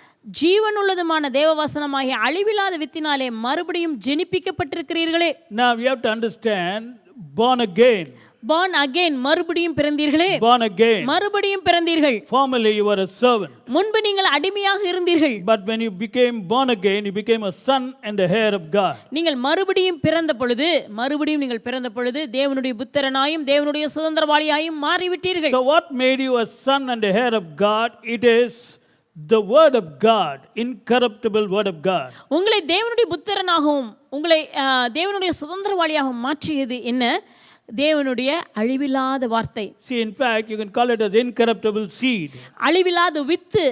ஜீவனுள்ளதுமான தேவவசனமாகிய அழிவில்லாத வித்தினாலே மறுபடியும் ஜெனிப்பிக்கப்பட்டிருக்கிறீர்களே. Now we have to understand born again. born again, மறுபடியும் பிறந்தீர்களே. Born again. மறுபடியும் பிறந்தீர்கள். Formerly you were a servant. முன்பு நீங்கள் அடிமையாக இருந்தீர்கள். But when you became born again, you became a son and a heir of God. நீங்கள் மறுபடியும் பிறந்த பொழுது தேவனுடைய புத்திரனாயும் தேவனுடைய சுதந்திரவாளியாயும் மாறிவிட்டீர்கள். So what made you a son and a heir of God? It is the word of God, incorruptible word of God. உங்களை தேவனுடைய புத்திரனாகவும் உங்களை தேவனுடைய சுதந்திரவாளியாகவும் மாற்றியது என்ன? தேவனுடைய அழிவில்லாத வார்த்தை. See, in fact, you can call it as incorruptible seed. அழிவில்லாத வித்து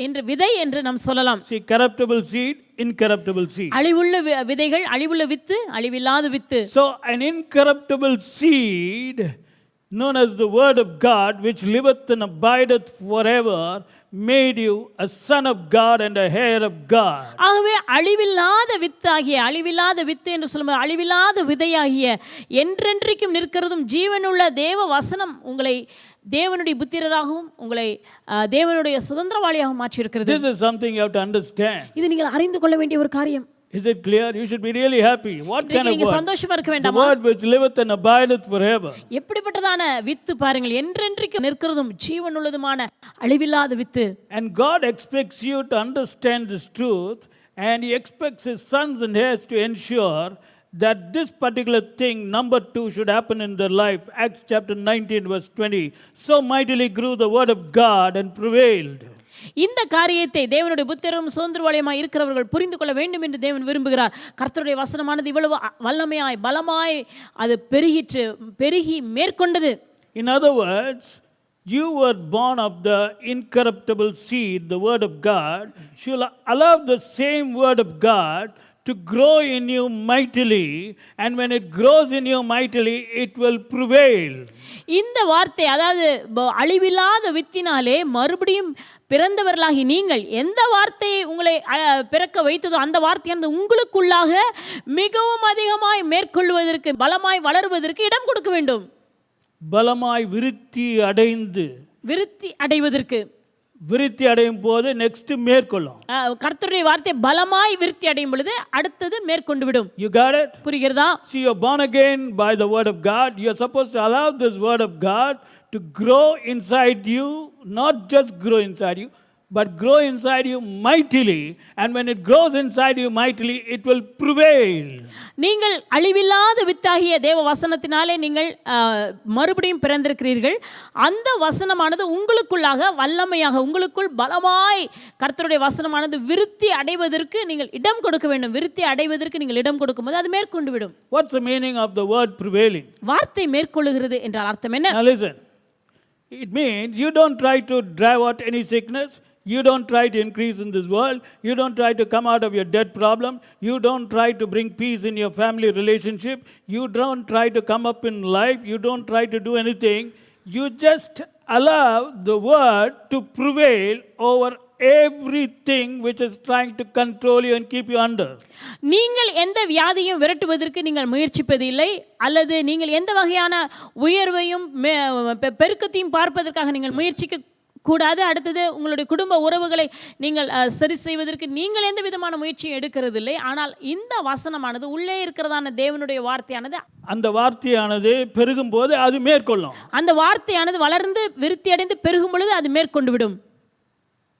என்று விதை என்று நாம் சொல்லலாம். See, corruptible seed, incorruptible seed. அழிவுள்ள விதைகள், அழிவுள்ள வித்து, அழிவில்லாத with. So an incorruptible seed known as the word of God which liveth and abideth forever made you a son of God and a heir of God. ஆகவே அழிவில்லாத with என்று சொல்லும்போது அழிவில்லாத விதையாகிய என்றென்றைக்கும் நிற்கிறதும் ஜீவனுள்ள தேவ வசனம் உங்களை தேவனுடைய புத்திரராகவும் உங்களை தேவனுடைய சுதந்திரவாளியாகவும் மாற்றி இருக்கிறது. This is something you have to understand. இது நீங்கள் அறிந்து கொள்ள வேண்டிய ஒரு காரியம். Is it clear? You should be really happy. What kind இன்றைக்கு of நீங்க word? சந்தோஷமா இருக்க The வேண்டாமா? word which liveth and abideth forever. எப்படிப்பட்டதான with பாருங்கள், என்றென்றைக்கு நிற்கிறதும் ஜீவனுள்ளதுமான அழிவில்லாத with. And God expects you to understand this truth, and He expects His sons and heirs to ensure that this particular thing, number 2, should happen in their life. Acts chapter 19, verse 20. So mightily grew the word of God and prevailed. இந்த காரியத்தை தேவனுடைய புத்திரரும் சுதந்திரவாளியமாய் இருக்கிறவர்கள் புரிந்து கொள்ள வேண்டும் என்று தேவன் விரும்புகிறார். கர்த்தருடைய வசனமானது இவ்வளவு வல்லமையாய் பலமாய் அது பெருகி மேற்கொண்டது. In other words, you were born of the incorruptible seed, the word of God. Should allow the same word of God to grow in you mightily, and when it grows in you mightily, it will prevail. இந்த வார்த்தை, அதாவது அழிவில்லாத வித்தினாலே மறுபடியும் பிறந்தவர்களாகி நீங்கள் எந்த வார்த்தையை உங்களை பிறக்க வைத்ததோ அந்த வார்த்தையானது உங்களுக்குள்ளாக மிகவும் அதிகமாய் மேற்கொள்வதற்கு, பலமாய் வளருவதற்கு இடம் கொடுக்க வேண்டும். பலமாய் விருத்தி அடைவதற்கு விருத்தி அடையும் போது நெக்ஸ்ட் மேற்கொள்ளும். கர்த்தருடைய வார்த்தை பலமாய் விருத்தி அடையும் பொழுது அடுத்தது மேற்கொண்டு விடும். You got it? புரிகிறதா? See, you are born again by the word of God. You are supposed to allow this word of God to grow inside you, not just grow inside you, but grow inside you mightily, and when it grows inside you mightily, it will prevail. நீங்கள் அழிவில்லாத வித்தாகிய தேவ வசனத்தினாலே நீங்கள் மறுபடியும் பிறந்திருக்கிறீர்கள். அந்த வசனமானது உங்களுக்குள்ளாக வல்லமையாக, உங்களுக்குள் பலமாய் கர்த்தருடைய வசனமானது விருத்தி அடைவதற்கு நீங்கள் இடம் கொடுக்க வேண்டும். விருத்தி அடைவதற்கு நீங்கள் இடம் கொடுக்கும்போது அது மேற்கொண்டு விடும். What's the meaning of the word prevailing? வார்த்தை மேற்கொள்ளுகிறது என்றால் அர்த்தம் என்ன? Now listen. It means you don't try to drive out any sickness. You don't try to increase in this world. You don't try to come out of your debt problem. You don't try to bring peace in your family relationship. You don't try to come up in life. You don't try to do anything. You just allow the word to prevail over everything which is trying to control you and keep you under. நீங்கள் எந்த வியாதியையும் விரட்டுவதற்கு நீங்கள் முயற்சிப்பதில்லை, அல்லது நீங்கள் எந்த வகையான உயர்வையும் பெருக்கத்தையும் பார்ப்பதற்காக நீங்கள் முயற்சிக்க கூடாது. அடுத்தது உங்களுடைய குடும்ப உறவுகளை நீங்கள் சரி செய்வதற்கு நீங்கள் எந்த விதமான முயற்சியும் எடுக்கிறதில்லை. ஆனால் இந்த வசனமானது உள்ளே இருக்கிறதான தேவனுடைய வார்த்தையானது, அந்த வார்த்தையானது பெருகும் போது அது மேற்கொள்ளும். அந்த வார்த்தையானது வளர்ந்து விருத்தி அடைந்து பெருகும் பொழுது அது மேற்கொண்டு விடும்.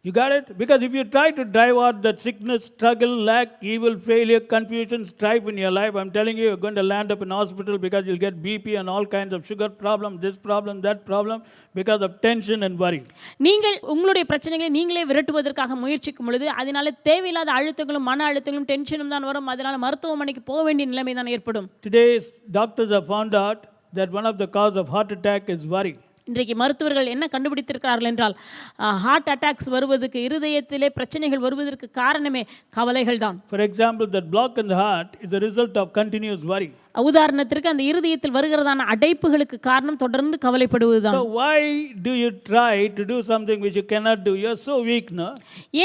You got it? Because if you try to drive out that sickness, struggle, lack, evil, failure, confusion, strife in your life, I'm telling you, you're going to land up in hospital because you'll get BP and all kinds of sugar problem, this problem, that problem, because of tension and worry. நீங்கள் உங்களுடைய பிரச்சனைகளை நீங்களே விரட்டுவதற்காக முயற்சிக்கும் பொழுது அதனால தேவையில்லாத அழுத்தங்களும் மன அழுத்தங்களும் டென்ஷனும் தான் வரும். அதனால மருத்துவமனைக்கு போக வேண்டிய நிலைமை தான் ஏற்படும். Today's doctors have found out that one of the cause of heart attack is worry. இன்றைக்கு மருத்துவர்கள் என்ன கண்டுபிடித்திருக்கிறார்கள் என்றால், ஹார்ட் அட்டாக்ஸ் வருவதற்கு, இருதயத்திலே பிரச்சனைகள் வருவதற்கு காரணமே கவலைகள் தான். For example, that block in the heart is a result of continuous worry. உதாரணத்திற்கு அந்த இருதயத்தில் வருகிறதான அடைப்புகளுக்கு காரணம் தொடர்ந்து கவலைப்படுவதுதான். So why do you try to do something which you cannot do? You are so weak, no?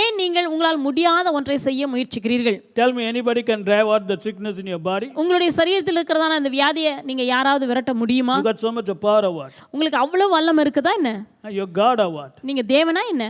ஏன் நீங்கள் உங்களால் முடியாத ஒன்றை செய்ய முயற்சிக்கிறீர்கள்? Tell me, anybody can drive out the sickness in your body? உங்களுடைய சரீரத்தில் இருக்கிறதான அந்த வியாதியை நீங்க யாராவது விரட்ட முடியுமா? You got so much of power or what? உங்களுக்கு அவ்வளவு வல்லமை இருக்குதா என்ன? You're God or what? நீங்க தேவனா என்ன?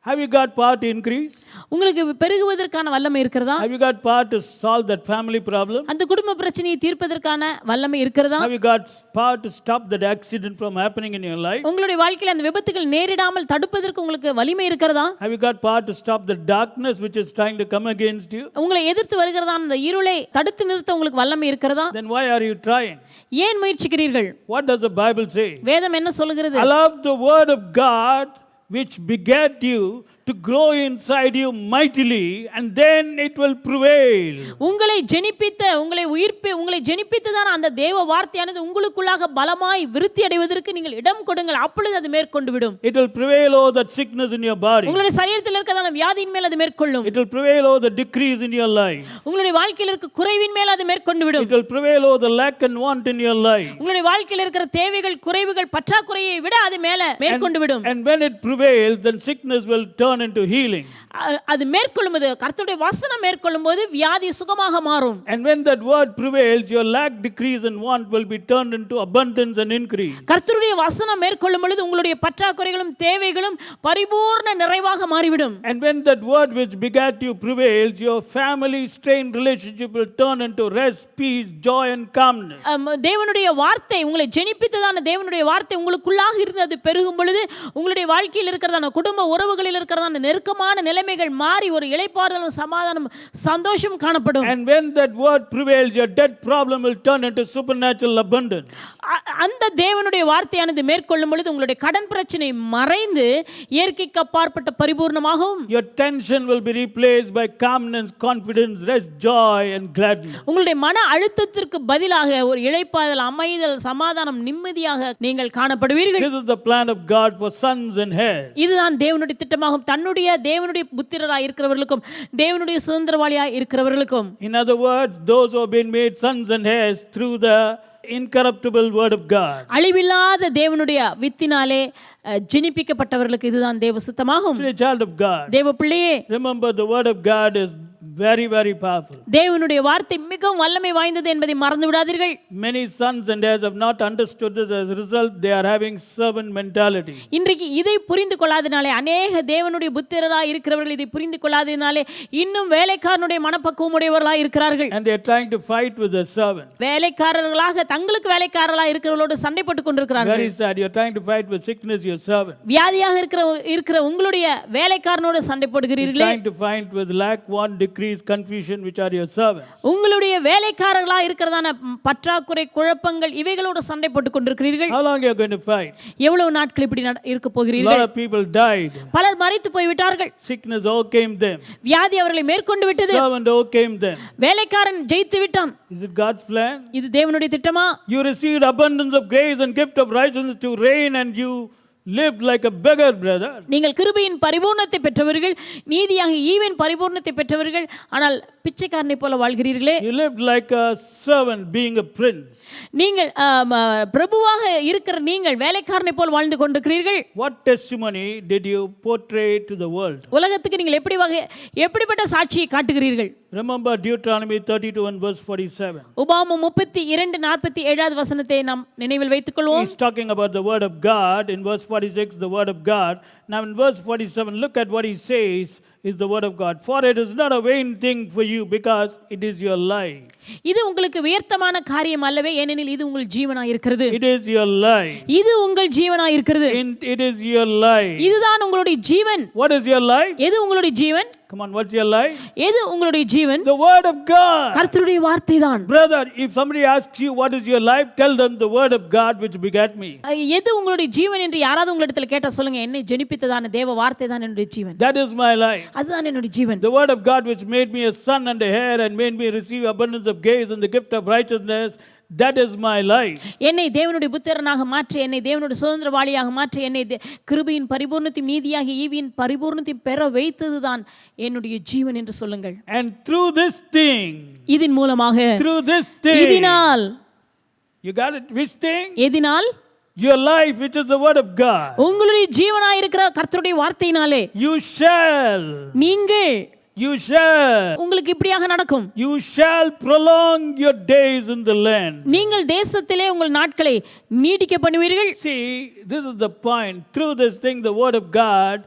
Have you got power to increase? உங்களுக்கு பெருகுவதற்கான வல்லமை இருக்கிறதா? Have you got power to solve that family problem? அந்த குடும்ப பிரச்சனையை தீர்ப்பதற்கான வல்லமை இருக்கிறதா? Have you got power to stop that accident from happening in your life? உங்களுடைய வாழ்க்கையில் அந்த விபத்துகள் நேரிடாமல் தடுப்பதற்கு உங்களுக்கு வலிமை இருக்கிறதா? Have you got power to stop the darkness which is trying to come against you? உங்களை எதிர்த்து வருகிறதான அந்த இருளை தடுத்து நிறுத்த உங்களுக்கு வல்லமை இருக்கிறதா? Then why are you trying? ஏன் முயற்சிக்கிறீர்கள்? What does the Bible say? வேதம் என்ன சொல்கிறது? Allow the word of God which begat you to grow inside you mightily, and then it will prevail. உங்களை ஜெனிப்பித்த, உங்களை ஜெனிப்பித்ததான அந்த தேவ வார்த்தையானது உங்களுக்குள்ளாக பலமாய் விருத்தி அடைவதற்கு நீங்கள் இடம் கொடுங்கள். அப்பொழுது அது மேற்கொண்டு விடும். It will prevail over that sickness in your body. உங்களுடைய சரீரத்தில் இருக்கிறதான வியாதியின் மேல் அது மேற்கொள்ளும். It will prevail over the decrease in your life. உங்களுடைய வாழ்க்கையில் இருக்கிற குறைவின் மேல் அது மேற்கொண்டு விடும். It will prevail over the lack and want in your life. உங்களுடைய வாழ்க்கையில் இருக்கிற தேவைகள், குறைவுகள், பற்றாக்குறையை விட அது மேல மேற்கொண்டு விடும். And when it prevails, then sickness will turn turn into healing. அது மேற்கொள்ளும்போது கர்த்தருடைய வசனம் மேற்கொள்ளும்போது வியாதி சுகமாக மாறும். And when that word prevails, your lack, decrease and want will be turned into abundance and increase. கர்த்தருடைய வசனம் மேற்கொள்ளும் பொழுது உங்களுடைய பற்றாக்குறைகளும் தேவைகளும் பரிபூர்ண நிறைவாக மாறிவிடும். And when that word which begat you prevails, your family strained relationship will turn into rest, peace, joy and calmness. தேவனுடைய வார்த்தை உங்களை ஜெனிப்பித்ததான தேவனுடைய வார்த்தை உங்களுக்குள்ளாக இருந்து அது பெருகும் பொழுது உங்களுடைய வாழ்க்கையில் இருக்கிறதான குடும்ப உறவுகளில் இருக்கிறதான நெருக்கமான நிலைமைகள் மாறி ஒரு இளைப்பாறுதலும் சமாதானம் சந்தோஷம் காணப்படும். And when that word prevails, your debt problem will turn into supernatural abundance. அந்த தேவனுடைய வார்த்தையானது மேற்கொள்ளும் பொழுது உங்களுடைய கடன் பிரச்சனை மறைந்து இயற்கைக்கு அப்பாற்பட்ட பரிபூர்ணமாகவும் Your tension will be replaced by calmness, confidence, rest, joy and gladness. உங்களுடைய மன அழுத்தத்திற்கு பதிலாக ஒரு இளைப்பாறுதல், அமைதல், சமாதானம், நிம்மதியாக நீங்கள் காணப்படுவீர்கள். This is the plan of God for sons and heirs. இதுதான் தேவனுடைய திட்டமாகும். தேவனுடைய புத்திரராய் இருக்கிறவர்களுக்கும் தேவனுடைய சுதந்திரவாளியாய் இருக்கிறவர்களுக்கும். In other words, those who have been made sons and heirs through the incorruptible word of God. அழிவில்லாத தேவனுடைய வித்தினாலே ஜெனிப்பிக்கப்பட்டவர்களுக்கு இதுதான் தேவ சித்தமாகும். To a child of God, தேவ பிள்ளையே, remember the word of God is very, very powerful. தேவனுடைய வார்த்தை மிகவும் வல்லமை வாய்ந்தது என்பதை மறந்து விடாதீர்கள். Many sons and heirs have not understood this. As a result, they are having servant mentality. இன்றைக்கு இதை புரிந்து கொள்ளாதனாலே அநேக தேவனுடைய புத்திரராய் இருக்கிறவர்கள் இதை புரிந்து கொள்ளாதனாலே இன்னும் வேலைக்காரனுடைய மனப்பக்குவம் உடையவர்களாய் இருக்கிறார்கள். And they are trying to fight with the servants. வேலைக்காரர்களாக தங்களுக்கு வேலைக்காரர்களாக இருக்கிறவர்களோடு சண்டை போட்டுக் கொண்டிருக்கிறார்கள். Very sad. You are trying to fight with sickness your servant. வியாதியாக இருக்கிற உங்களுடைய வேலைக்காரனோடு சண்டை போடுகிறீர்களே. Trying to fight with lack, want, decrease, confusion, which are your servants. உங்களுடைய வேலைக்காரர்களாக இருக்கிறதான பற்றாக்குறை, குழப்பங்கள் இவைகளோடு சண்டை போட்டுக் கொண்டிருக்கிறீர்கள். How long you are going to fight? எவ்வளவு நாட்கள் இப்படி இருக்க A போகிறீர்கள்? lot of people died. பலர் மரித்து போய்விட்டார்கள். Sickness overcame them. வியாதி அவர்களை மேற்கொண்டு விட்டது. Servant overcame them. வேலைக்காரன் ஜெயித்து விட்டான். Is it God's plan? இது தேவனுடைய திட்டமா? You received abundance of grace and gift of righteousness to reign, and you lived like a beggar, brother. நீங்கள் கிருபையின் பரிபூர்ணத்தை பெற்றவர்கள், நீதியாக ஈவின் பரிபூர்ணத்தை பெற்றவர்கள், ஆனால் பிச்சைக்காரனை போல வாழ்கிறீர்களே. You lived like a servant being a prince. நீங்கள் பிரபுவாக இருக்கிற நீங்கள் வேலைக்காரனை போல் வாழ்ந்து கொண்டிருக்கிறீர்கள். What testimony did you portray to the world? உலகத்துக்கு நீங்கள் எப்படிப்பட்ட சாட்சியை காட்டுகிறீர்கள்? Remember Deuteronomy 32 and verse 47. உபாகமம் 32:47 வசனத்தை நாம் நினைவில் வைத்துக் கொள்வோம். He's talking about the word of God. In verse 46, the word of God. Now in verse 47, look at what he says is the word of God. For it is not a vain thing for you, because it is your life. இது உங்களுக்கு வியர்த்தமான காரியம் அல்லவே, ஏனெனில் இது உங்கள் ஜீவனாய் இருக்கிறது. It is your life. இது உங்கள் ஜீவனாய் இருக்கிறது. It is your life. இதுதான் உங்களுடைய ஜீவன். What is your life? எது உங்களுடைய ஜீவன்? Come on, what's your life? எது உங்களுடைய ஜீவன்? The word of God. கர்த்தருடைய வார்த்தை தான். Brother, if somebody asks you what is your life, tell them the word of God which begat me. எது உங்களுடைய ஜீவன் என்று யாராவது உங்களிடத்தில் கேட்டா சொல்லுங்க, என்னை ஜெனிப்பித்ததான தேவ வார்த்தை தான் என்னுடைய ஜீவன். That is my life. அதுதான் என்னுடைய ஜீவன். The word of God which made me a son and a heir and made me receive abundance of grace and the gift of righteousness, that is my life. என்னை தேவனுடைய புத்திரனாக மாற்றி, என்னை தேவனுடைய சுதந்திரவாளியாக மாற்றி, என்னை கிருபையின் பரிபூர்ணத்தையும் நீதியாக ஈவியின் பரிபூர்ணத்தையும் பெற வைத்ததுதான் என்னுடைய ஜீவன் என்று சொல்லுங்கள். And through this thing, இதன் மூலமாக, through this thing, இதனால், you got it? Which thing? எதினால்? Your life, which is the word of God. உங்களுடைய ஜீவனாய் இருக்கிற கர்த்தருடைய வார்த்தையினாலே You shall. நீங்கள், You shall. உங்களுக்கு இப்படியாக நடக்கும். You shall prolong your days in the land. நீங்கள் தேசத்திலே உங்கள் நாட்களை நீடிக்க பண்ணுவீர்கள். See, this is the point. Through this thing, the word of God,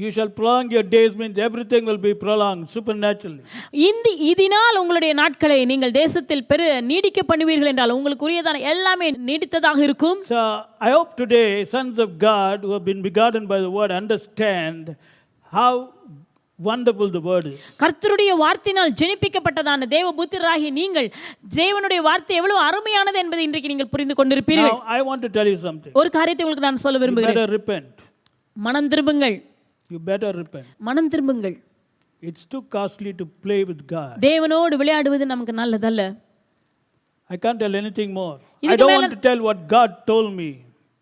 you shall prolong your days, means everything will be prolonged supernaturally. இதனால் உங்களுடைய நாட்களை நீங்கள் தேசத்தில் நீடிக்க பண்ணுவீர்கள் என்றால் உங்களுக்குரியதான எல்லாமே நீடித்ததாக இருக்கும். So I hope today sons of God who have been begotten by the word understand how wonderful the word is. கர்த்தருடைய வார்த்தையினால் ஜெனிப்பிக்கப்பட்டதான தேவ புத்திரராகிய நீங்கள் தேவனுடைய வார்த்தை எவ்வளவு அருமையானது என்பதை இன்றைக்கு நீங்கள் புரிந்து கொண்டிருப்பீர்கள். Now I want to tell you something. ஒரு காரியத்தை உங்களுக்கு நான் சொல்ல You விரும்புகிறேன். better repent. மனம் திரும்புங்கள். You better repent. மனம் திரும்புங்கள். It's too costly to play with God. தேவனோடு விளையாடுவது நமக்கு நல்லதல்ல. I can't tell anything more. I don't want to tell what God told me.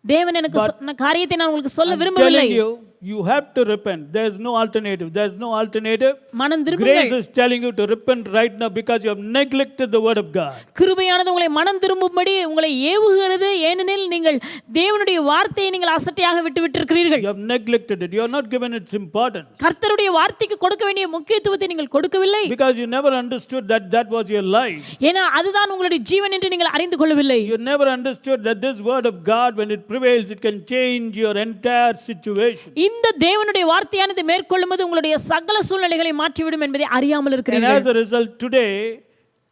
தேவன் எனக்கு சொன்ன காரியத்தை நான் உங்களுக்கு சொல்ல I'm விரும்பவில்லை. telling you You have to repent. There's no alternative. There's no alternative. மனம் திரும்புங்கள். Grace is telling you to repent right now because you have neglected the word of God. கிருபையானது உங்களை மனம் திரும்பும்படி உங்களை ஏவுகிறது. ஏனெனில் நீங்கள் தேவனுடைய வார்த்தையை நீங்கள் அசட்டையாக விட்டுவிட்டிருக்கிறீர்கள். You have neglected it. You have not given its importance. கர்த்தருடைய வார்த்தைக்கு கொடுக்க வேண்டிய முக்கியத்துவத்தை நீங்கள் கொடுக்கவில்லை. Because you never understood that that was your life. ஏன்னா அதுதான் உங்களுடைய ஜீவன் என்று நீங்கள் அறிந்து கொள்ளவில்லை. You never understood that this word of God, when it prevails, it can change your entire situation. இந்த தேவனுடைய வார்த்தையானது மேற்கொள்ளும்போது உங்களுடைய சகல சூழ்நிலைகளை மாற்றிவிடும் என்பதை அறியாமல் And இருக்கிறீர்கள். as a result, today,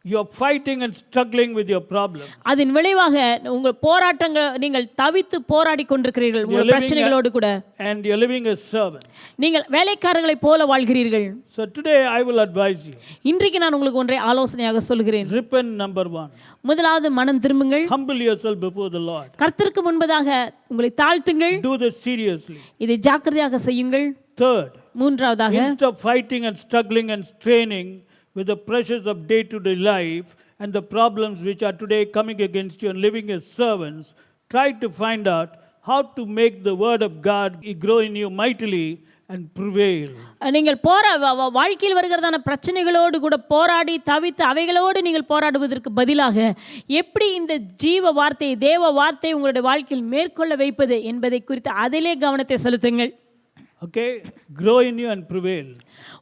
you are fighting and struggling with your problem. அதன் விளைவாக உங்கள் போராட்டங்கள் நீங்கள் தவித்து போராடி கொண்டிருக்கிறீர்கள் உங்கள் பிரச்சனைகளோடு கூட. And you're living as servants. நீங்கள் வேலைக்காரர்களைப் போல வாழ்கிறீர்கள். So today, I will advise you. இன்றைக்கு நான் உங்களுக்கு ஒன்றை ஆலோசனையாக சொல்கிறேன். Repent, number one. முதலாவது மனம் திரும்புங்கள். Humble yourself before the Lord. கர்த்தருக்கு முன்பதாக உங்களை தாழ்த்துங்கள். Do this seriously. இதை ஜாக்கிரதையாக செய்யுங்கள். Third, மூன்றாவதாக instead of fighting and struggling and straining with the pressures of day-to-day life and the problems which are today coming against you and living as servants, try to find out how to make the word of God grow in you mightily and prevail. நீங்கள் வாழ்க்கையில் வருகிறதான பிரச்சனைகளோடு கூட போராடி தவித்து அவைகளோடு நீங்கள் போராடுவதற்கு பதிலாக எப்படி இந்த ஜீவ வார்த்தை தேவ வார்த்தை உங்களுடைய வாழ்க்கையில் மேற்கொள்ள வைப்பது என்பதை குறித்து அதிலே கவனத்தை செலுத்துங்கள். Okay, grow in you and prevail.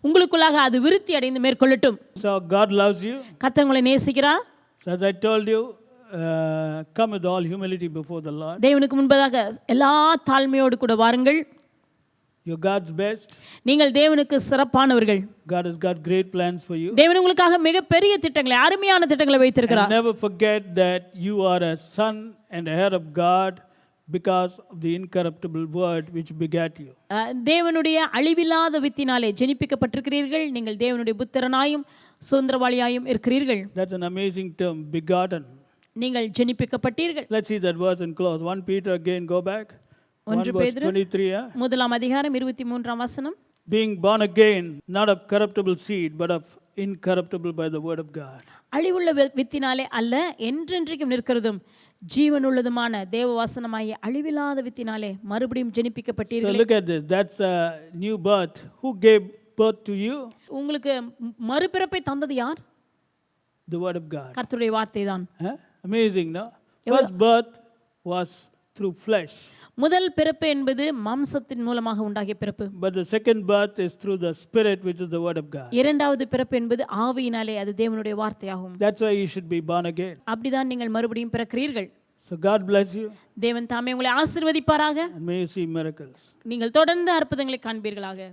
உங்களுக்குள்ளாக அது விருத்தி அடைந்து மேற்கொள்ளட்டும். So God loves you. கர்த்தர் உங்களை நேசிக்கிறார். So as I told you, come with all humility before the Lord. தேவனுக்கு முன்பதாக எல்லா தாழ்மையோடு கூட வாருங்கள். You're God's best. நீங்கள் தேவனுக்கு சிறப்பானவர்கள். God has got great plans for you. தேவன் உங்களுக்காக மிகப்பெரிய திட்டங்களை அருமையான திட்டங்களை வைத்திருக்கிறார். And never forget that you are a son and heir of God because of the incorruptible word which begat you. தேவனுடைய அழிவில்லாத வித்தினாலே ஜெனிப்பிக்கப்பட்டிருக்கிறீர்கள். நீங்கள் தேவனுடைய புத்திரனாயும் சுதந்திரவாளியாயும் இருக்கிறீர்கள். That's an amazing term, begotten. நீங்கள் ஜெனிப்பிக்கப்பட்டீர்கள். Let's see that verse and close. 1 Peter again, go back. 1 verse 23. முதலாம் அதிகாரம் 23ஆம் வசனம். Being born again, not of corruptible seed, but of incorruptible by the word of God. அழிவுள்ள வித்தினாலே அல்ல, என்றென்றைக்கும் நிற்கிறதும் ஜீவனுள்ளதுமான தேவ வசனமாகிய அழிவில்லாத வித்தினாலே மறுபடியும் So ஜெனிப்பிக்கப்பட்டீர்கள். look at this. That's a new birth. Who gave birth to you? உங்களுக்கு மறுபிறப்பை தந்தது யார்? The word of God. கர்த்தருடைய வார்த்தை தான். Amazing, no? First birth was through flesh. முதல் பிறப்பு என்பது மாம்சத்தின் மூலமாக உண்டாகிய பிறப்பு. But the second birth is through the spirit, which is the word of God. இரண்டாவது பிறப்பு என்பது ஆவியினாலே, அது தேவனுடைய வார்த்தையாகும். That's why you should be born again. அப்படிதான் நீங்கள் மறுபடியும் பிறக்கிறீர்கள். So God bless you. தேவன் தாமே உங்களை ஆசீர்வதிப்பாராக. And may you see miracles. நீங்கள் தொடர்ந்து அற்புதங்களை காண்பீர்களாக.